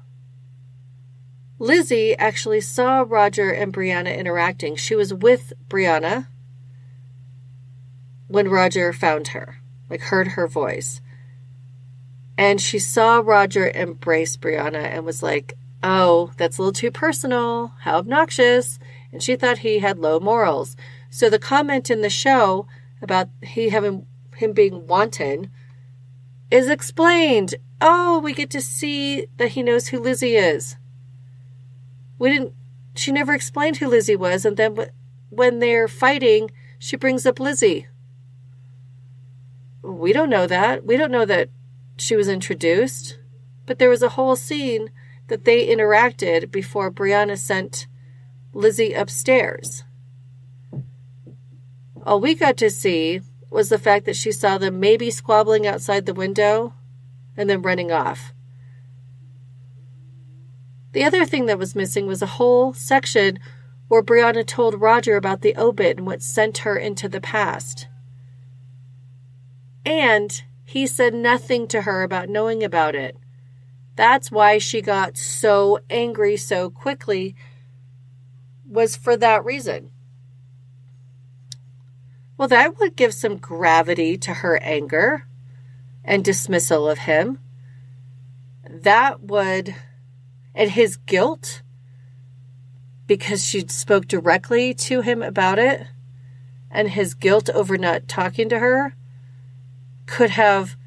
Lizzie actually saw Roger and Brianna interacting. She was with Brianna when Roger found her, like heard her voice. And she saw Roger embrace Brianna and was like, oh, that's a little too personal. How obnoxious. and she thought he had low morals. So the comment in the show about him being wanton is explained. Oh, we get to see that he knows who Lizzie is. She never explained who Lizzie was, and then when they're fighting, she brings up Lizzie. We don't know that. We don't know that she was introduced. But there was a whole scene that they interacted before Brianna sent Lizzie upstairs. All we got to see was the fact that she saw them maybe squabbling outside the window and then running off. The other thing that was missing was a whole section where Brianna told Roger about the obit and what sent her into the past. And he said nothing to her about knowing about it. That's why she got so angry so quickly, was for that reason. Well, that would give some gravity to her anger and dismissal of him. That would, and his guilt, because she spoke directly to him about it, and his guilt over not talking to her could have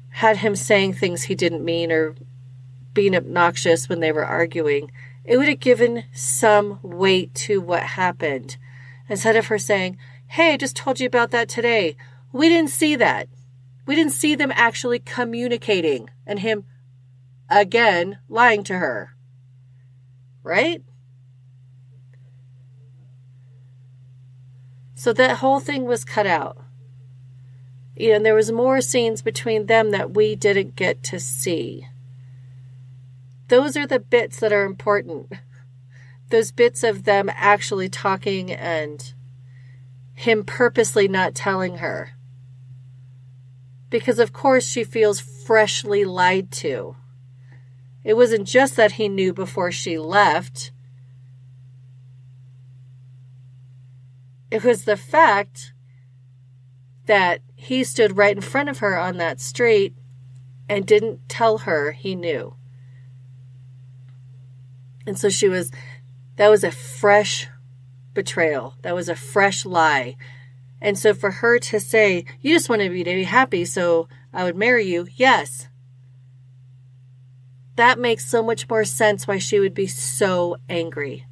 had him saying things he didn't mean or being obnoxious when they were arguing. It would have given some weight to what happened. Instead of her saying, hey, I just told you about that today. We didn't see that. We didn't see them actually communicating and him, again, lying to her. Right? So that whole thing was cut out. And there was more scenes between them that we didn't get to see. Those are the bits that are important. Those bits of them actually talking and him purposely not telling her. Because of course she feels freshly lied to. It wasn't just that he knew before she left. It was the fact that he stood right in front of her on that street and didn't tell her he knew. And so that was a fresh betrayal. That was a fresh lie. And so for her to say, you just wanted me to be happy, so I would marry you. Yes. That makes so much more sense why she would be so angry.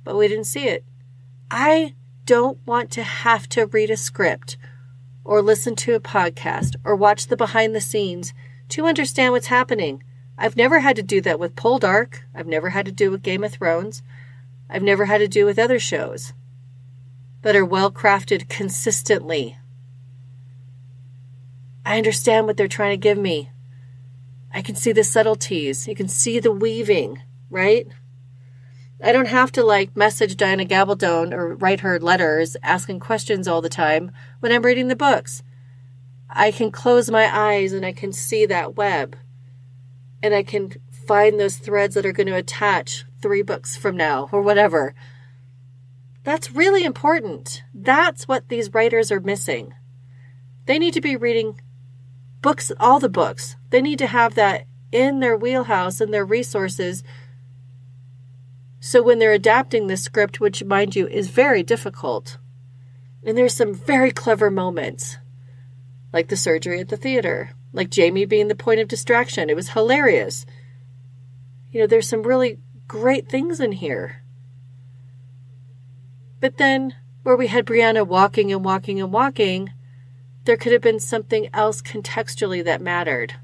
But we didn't see it. I don't want to have to read a script or listen to a podcast or watch the behind the scenes to understand what's happening. I've never had to do that with Poldark. I've never had to do with Game of Thrones. I've never had to do with other shows that are well crafted consistently. I understand what they're trying to give me. I can see the subtleties. You can see the weaving, right? I don't have to message Diana Gabaldon or write her letters asking questions all the time when I'm reading the books. I can close my eyes and I can see that web. And I can find those threads that are going to attach 3 books from now or whatever. That's really important. That's what these writers are missing. They need to be reading books, all the books. They need to have that in their wheelhouse and their resources. So when they're adapting the script, which, mind you, is very difficult, and there's some very clever moments, like the surgery at the theater, like Jamie being the point of distraction. It was hilarious. There's some really great things in here. But then, where we had Brianna walking and walking and walking, there could have been something else contextually that mattered.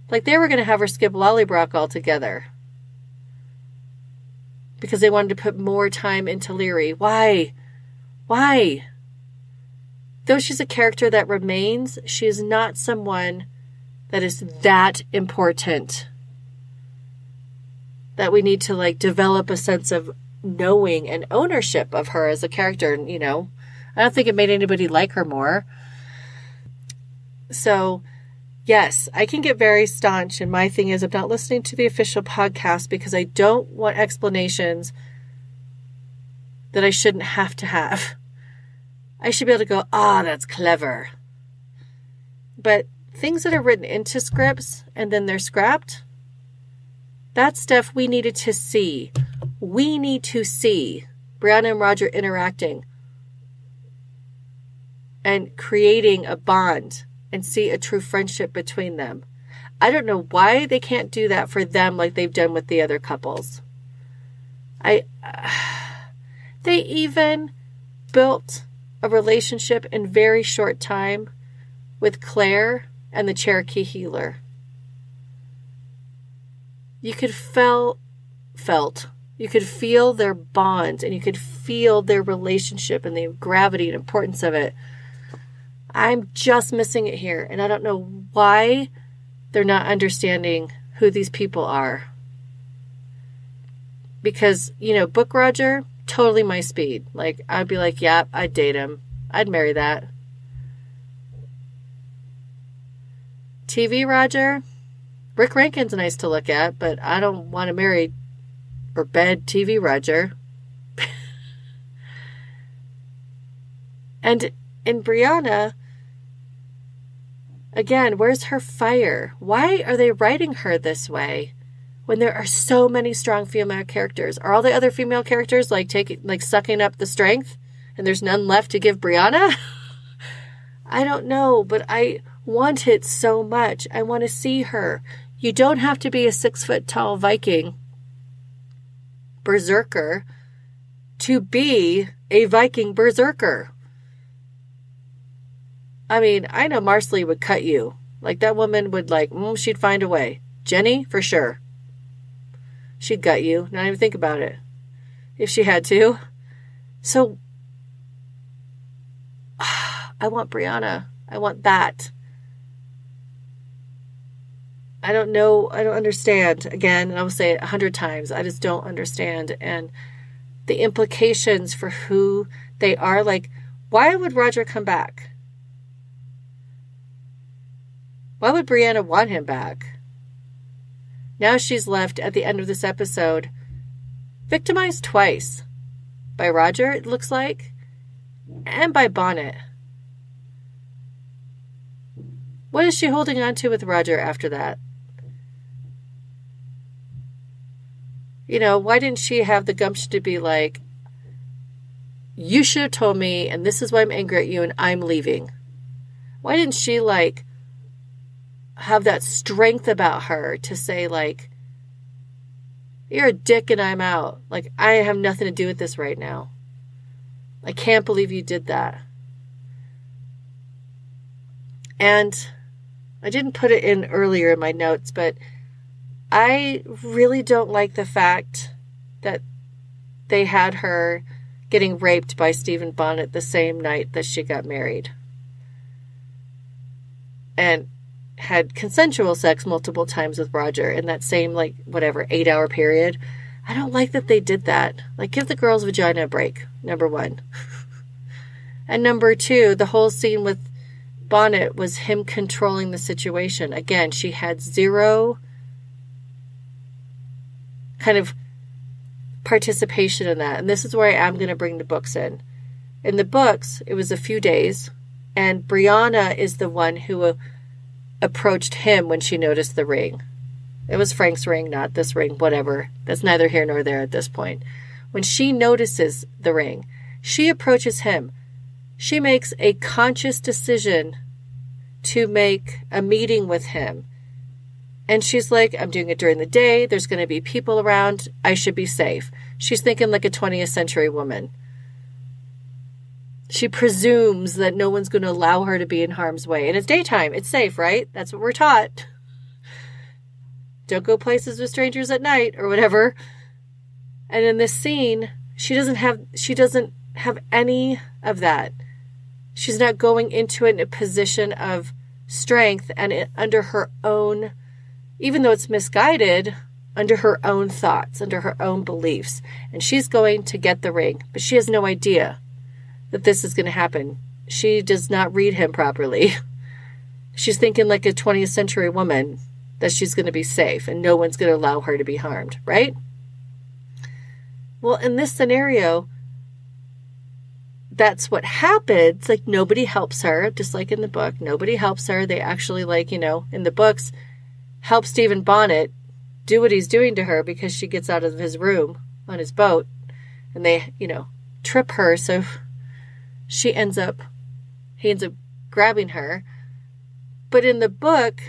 Like they were going to have her skip Lollybrock altogether. Because they wanted to put more time into Leary. Why? Why? Though she's a character that remains, she is not someone that is that important. That we need to develop a sense of knowing and ownership of her as a character. I don't think it made anybody like her more. So, yes, I can get very staunch, and my thing is I'm not listening to the official podcast because I don't want explanations that I shouldn't have to have. I should be able to go, that's clever. But things that are written into scripts and then they're scrapped, That's stuff we needed to see. We need to see Brianna and Roger interacting and creating a bond and see a true friendship between them. I don't know why they can't do that for them like they've done with the other couples. They even built a relationship in very short time with Claire and the Cherokee healer. You could you could feel their bond, and you could feel their relationship and the gravity and importance of it. I'm just missing it here, and I don't know why they're not understanding who these people are. Because, Book Roger, totally my speed. Like, I'd be like, yeah, I'd date him. I'd marry that. TV Roger, Rick Rankin's nice to look at, but I don't want to marry or bed TV Roger. And in Brianna, again, where's her fire? Why are they writing her this way when there are so many strong female characters? Are all the other female characters sucking up the strength and there's none left to give Brianna? I don't know, but I want it so much. I want to see her. You don't have to be a 6-foot-tall Viking berserker to be a Viking berserker. I mean, I know Marsali would cut you. Like, that woman would, she'd find a way. Jenny, for sure. She'd gut you. Not even think about it. If she had to. So, I want Brianna. I want that. I don't know. I don't understand. Again, and I will say it 100 times. I just don't understand. And the implications for who they are. Like, why would Roger come back? Why would Brianna want him back? Now she's left at the end of this episode victimized twice. By Roger, it looks like, and by Bonnet. What is she holding on to with Roger after that? Why didn't she have the gumption to be like, you should have told me, and this is why I'm angry at you, and I'm leaving? Why didn't she, have that strength about her to say, you're a dick and I'm out. I have nothing to do with this right now. I can't believe you did that. And I didn't put it in earlier in my notes, but I really don't like the fact that they had her getting raped by Stephen Bonnet the same night that she got married. And had consensual sex multiple times with Roger in that same, 8-hour period. I don't like that they did that. Give the girl's vagina a break, number one. And number two, the whole scene with Bonnet was him controlling the situation. Again, she had zero kind of participation in that. And this is where I am going to bring the books in. In the books, it was a few days, and Brianna is the one who approached him when she noticed the ring. It was Frank's ring, not this ring, whatever. That's neither here nor there at this point. When she notices the ring, she approaches him. She makes a conscious decision to make a meeting with him. And she's like, I'm doing it during the day. There's going to be people around. I should be safe. She's thinking like a 20th century woman. She presumes that no one's going to allow her to be in harm's way. And it's daytime. It's safe, right? That's what we're taught. Don't go places with strangers at night or whatever. And in this scene, she doesn't have any of that. She's not going into it in a position of strength and under her own, even though it's misguided, under her own thoughts, under her own beliefs. And she's going to get the ring, but she has no idea that this is going to happen. She does not read him properly. She's thinking like a 20th century woman that she's going to be safe and no one's going to allow her to be harmed, right? Well, in this scenario, that's what happens. Like, nobody helps her, just like in the book. Nobody helps her. They actually, in the books, help Stephen Bonnet do what he's doing to her because she gets out of his room on his boat and they, trip her. So he ends up grabbing her. But in the book,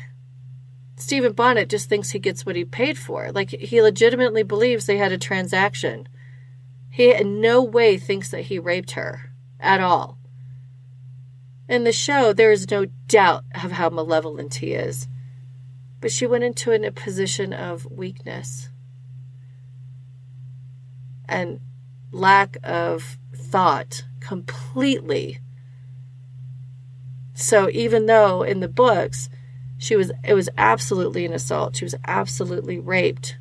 Stephen Bonnet just thinks he gets what he paid for. Like, he legitimately believes they had a transaction. He in no way thinks that he raped her at all. In the show, there is no doubt of how malevolent he is. But she went into it in a position of weakness and lack of thought completely. So even though in the books it was absolutely an assault, she was absolutely raped,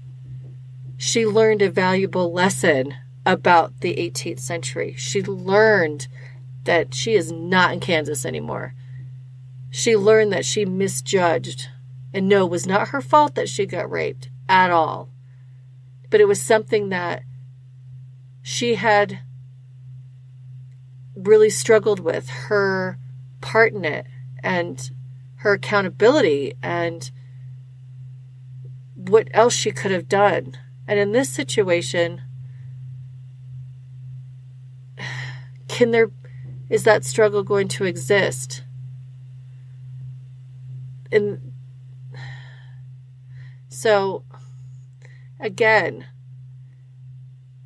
she learned a valuable lesson about the 18th century. She learned that she is not in Kansas anymore. She learned that she misjudged. And no, it was not her fault that she got raped at all. But it was something that she had really struggled with, her part in it and her accountability and what else she could have done. And in this situation, is that struggle going to exist? And so, again,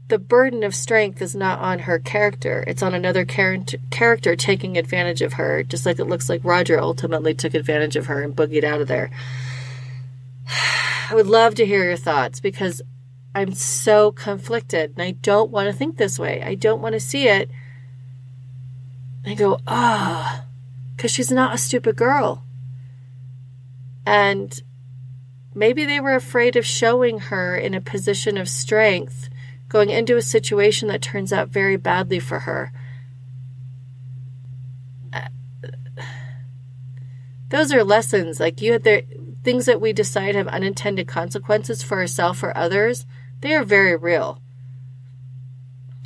the burden of strength is not on her character. It's on another character taking advantage of her, just like it looks like Roger ultimately took advantage of her and boogied out of there. I would love to hear your thoughts because I'm so conflicted and I don't want to think this way. I don't want to see it and go, because she's not a stupid girl. And maybe they were afraid of showing her in a position of strength, going into a situation that turns out very badly for her. Those are lessons. Like, things that we decide have unintended consequences for ourselves or others, they are very real.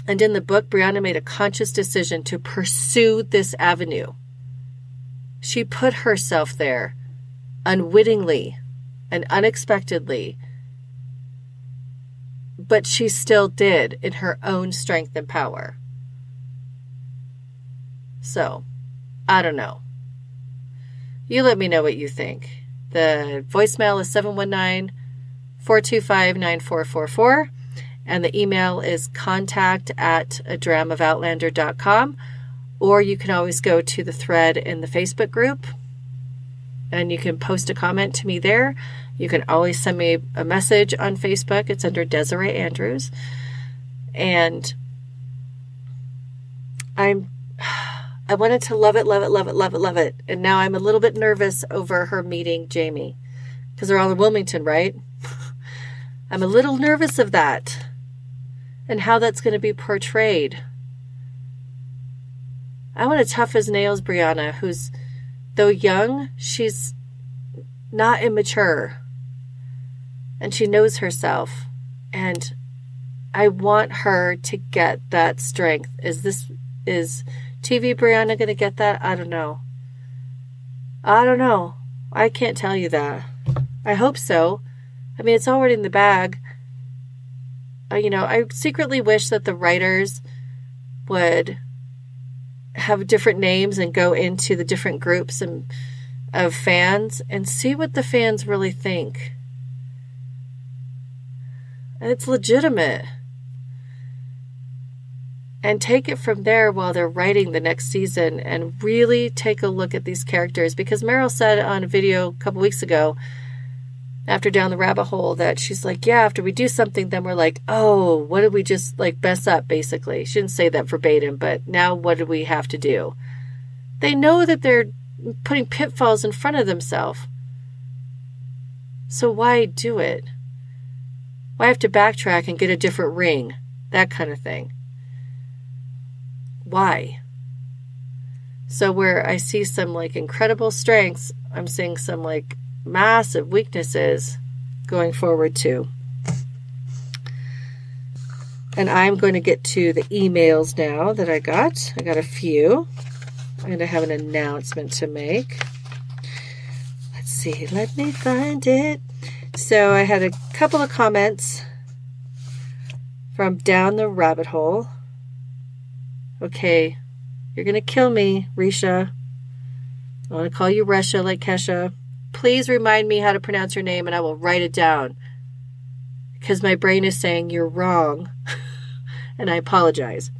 And in the book, Brianna made a conscious decision to pursue this avenue. She put herself there unwittingly and unexpectedly, but she still did in her own strength and power. So, I don't know. You let me know what you think. The voicemail is 719-425-9444, and the email is contact@adramavoutlander.com, or you can always go to the thread in the Facebook group, and you can post a comment to me there. You can always send me a message on Facebook. It's under Desiree Andrews. And I wanted to love it. And now I'm a little bit nervous over her meeting Jamie, because they're all in Wilmington, right? I'm a little nervous of that and how that's going to be portrayed. I want a tough as nails Brianna, who's, though young, she's not immature. And she knows herself. And I want her to get that strength. Is TV Brianna going to get that? I don't know. I can't tell you that. I hope so. I mean, it's already in the bag. I secretly wish that the writers would have different names and go into the different groups of fans and see what the fans really think. And it's legitimate. And take it from there while they're writing the next season and really take a look at these characters. Because Meryl said on a video a couple weeks ago, after Down the Rabbit Hole, that she's like, yeah, after we do something, then we're like, oh, what did we just mess up, basically? She didn't say that verbatim, but now what do we have to do? They know that they're putting pitfalls in front of themselves. So why do it? Why have to backtrack and get a different ring? That kind of thing. Why? So where I see some incredible strengths, I'm seeing some massive weaknesses going forward too. And I'm going to get to the emails now that I got. I got a few. And I have an announcement to make. Let's see. Let me find it. So I had a couple of comments from Down the Rabbit Hole. Okay, you're going to kill me, Risha. I want to call you Resha like Kesha. Please remind me how to pronounce your name and I will write it down. Because my brain is saying you're wrong. And I apologize.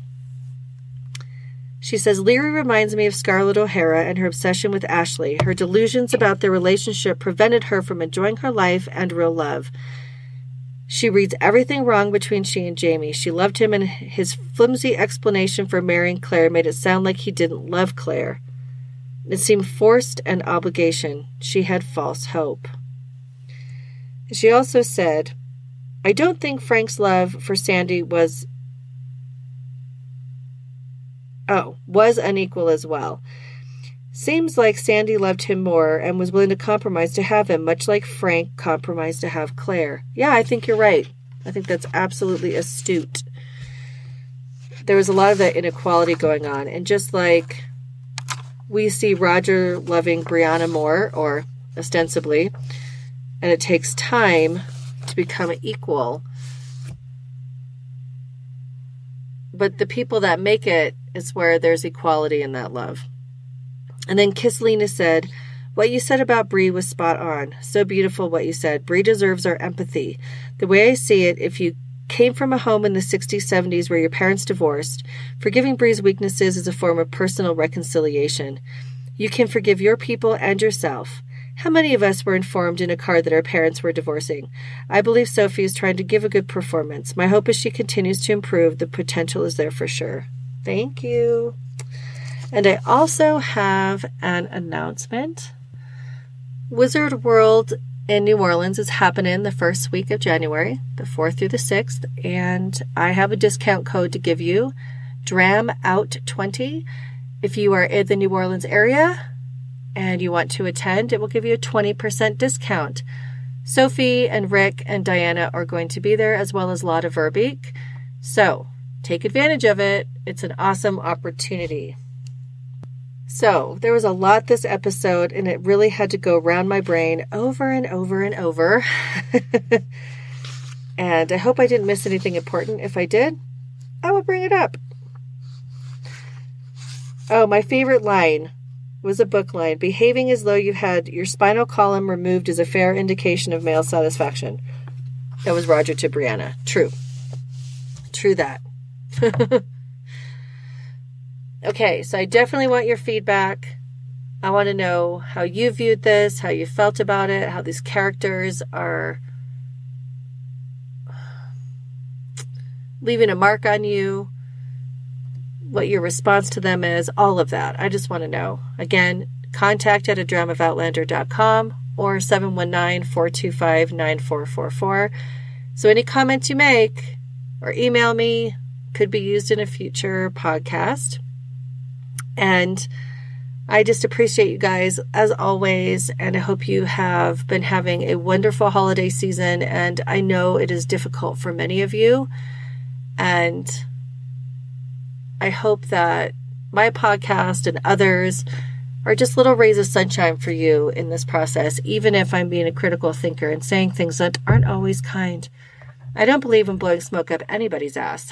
She says, Leary reminds me of Scarlett O'Hara and her obsession with Ashley. Her delusions about their relationship prevented her from enjoying her life and real love. She reads everything wrong between she and Jamie. She loved him, and his flimsy explanation for marrying Claire made it sound like he didn't love Claire. It seemed forced and obligation. She had false hope. She also said, I don't think Frank's love for Sandy was unequal as well. Seems like Sandy loved him more and was willing to compromise to have him, much like Frank compromised to have Claire. Yeah, I think you're right. I think that's absolutely astute. There was a lot of that inequality going on. And just like we see Roger loving Brianna more, or ostensibly, and it takes time to become equal. But the people that make it is where there's equality in that love. And then Kisselina said, what you said about Bree was spot on. So beautiful what you said. Bree deserves our empathy. The way I see it, if you came from a home in the 60s, 70s where your parents divorced, forgiving Bree's weaknesses is a form of personal reconciliation. You can forgive your people and yourself. How many of us were informed in a car that our parents were divorcing? I believe Sophie is trying to give a good performance. My hope is she continues to improve. The potential is there for sure. Thank you. And I also have an announcement. Wizard World in New Orleans is happening the first week of January, the 4th through the 6th, and I have a discount code to give you, DRAMOUT20. If you are in the New Orleans area and you want to attend, it will give you a 20% discount. Sophie and Rick and Diana are going to be there, as well as Lotta Verbeek. So take advantage of it. It's an awesome opportunity. So there was a lot this episode, and it really had to go around my brain over and over and over. And I hope I didn't miss anything important. If I did, I will bring it up. Oh, my favorite line was a book line. Behaving as though you had your spinal column removed is a fair indication of male satisfaction. That was Roger to Brianna. True. True that. Okay, so I definitely want your feedback. I want to know how you viewed this, how you felt about it, how these characters are leaving a mark on you, what your response to them is, all of that. I just want to know. Again, contact@adramavoutlander.com or 719-425-9444. So any comments you make or email me could be used in a future podcast. And I just appreciate you guys as always, and I hope you have been having a wonderful holiday season, and I know it is difficult for many of you, and I hope that my podcast and others are just little rays of sunshine for you in this process, even if I'm being a critical thinker and saying things that aren't always kind. I don't believe in blowing smoke up anybody's ass,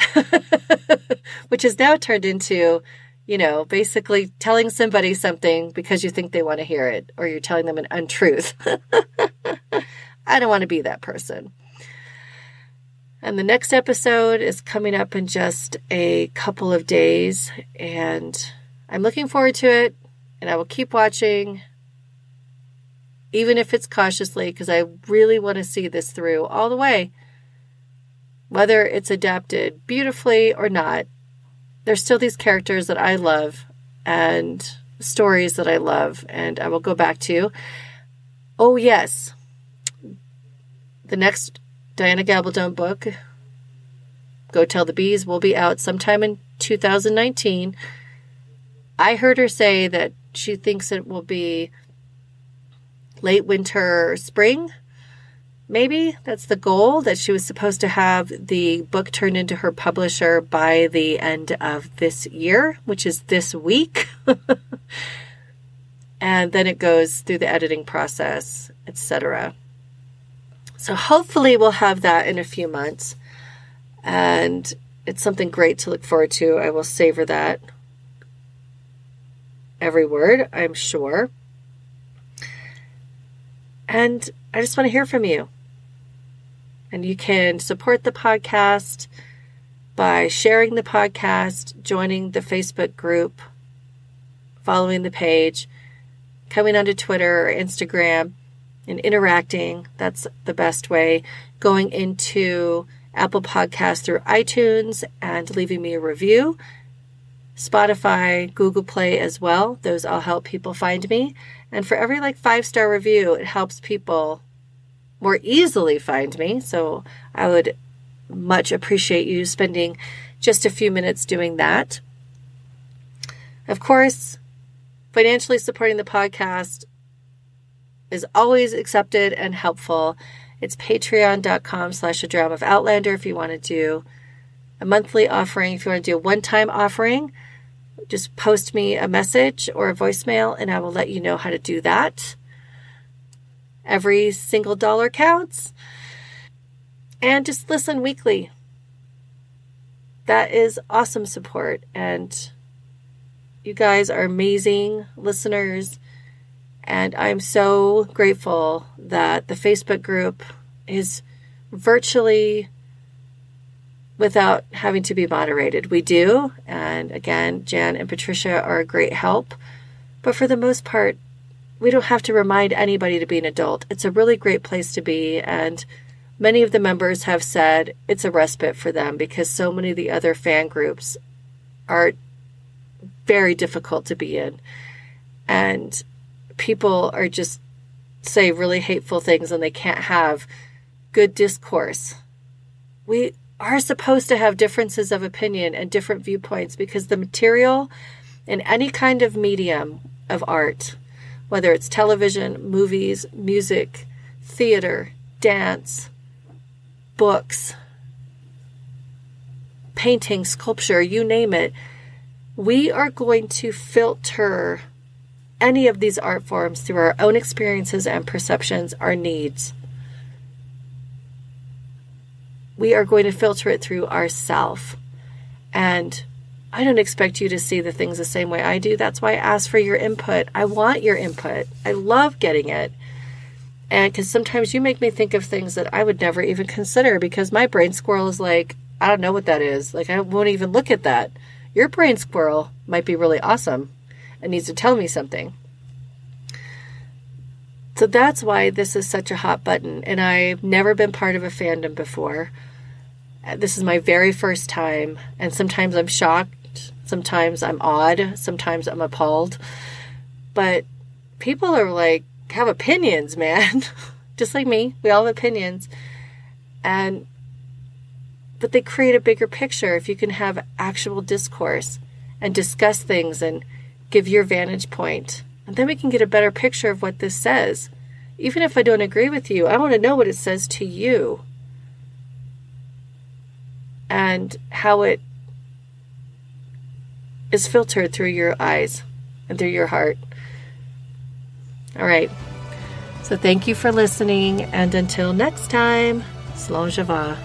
which has now turned into, basically telling somebody something because you think they want to hear it, or you're telling them an untruth. I don't want to be that person. And the next episode is coming up in just a couple of days, and I'm looking forward to it, and I will keep watching, even if it's cautiously, because I really want to see this through all the way. Whether it's adapted beautifully or not, there's still these characters that I love and stories that I love, and I will go back to. Oh, yes. The next Diana Gabaldon book, Go Tell the Bees, will be out sometime in 2019. I heard her say that she thinks it will be late winter or spring. Maybe that's the goal, that she was supposed to have the book turned into her publisher by the end of this year, which is this week. And then it goes through the editing process, etc. So hopefully we'll have that in a few months. And it's something great to look forward to. I will savor that every word, I'm sure. And I just want to hear from you. And you can support the podcast by sharing the podcast, joining the Facebook group, following the page, coming onto Twitter or Instagram and interacting. That's the best way. Going into Apple Podcasts through iTunes and leaving me a review. Spotify, Google Play as well. Those all help people find me. And for every 5-star review, it helps people more easily find me. So I would much appreciate you spending just a few minutes doing that. Of course, financially supporting the podcast is always accepted and helpful. It's patreon.com/A-Dram-of-Outlander if you want to do a monthly offering. If you want to do a one-time offering, just post me a message or a voicemail and I will let you know how to do that. Every single dollar counts. And just listen weekly. That is awesome support. And you guys are amazing listeners. And I'm so grateful that the Facebook group is virtually without having to be moderated. We do. And again, Jan and Patricia are a great help. But for the most part, we don't have to remind anybody to be an adult. It's a really great place to be. And many of the members have said it's a respite for them because so many of the other fan groups are very difficult to be in. And people are just say really hateful things and they can't have good discourse. We are supposed to have differences of opinion and different viewpoints because the material in any kind of medium of art, whether it's television, movies, music, theater, dance, books, painting, sculpture, you name it, we are going to filter any of these art forms through our own experiences and perceptions, our needs. We are going to filter it through ourself. And I don't expect you to see the things the same way I do. That's why I ask for your input. I want your input. I love getting it. And because sometimes you make me think of things that I would never even consider because my brain squirrel is like, I don't know what that is. I won't even look at that. Your brain squirrel might be really awesome and needs to tell me something. So that's why this is such a hot button. And I've never been part of a fandom before. This is my very first time. And sometimes I'm shocked. Sometimes I'm awed. Sometimes I'm appalled. But people are have opinions, man. Just like me. We all have opinions. But they create a bigger picture if you can have actual discourse and discuss things and give your vantage point. And then we can get a better picture of what this says. Even if I don't agree with you, I want to know what it says to you. And how it is filtered through your eyes and through your heart. All right. So thank you for listening. And until next time, Slán Java.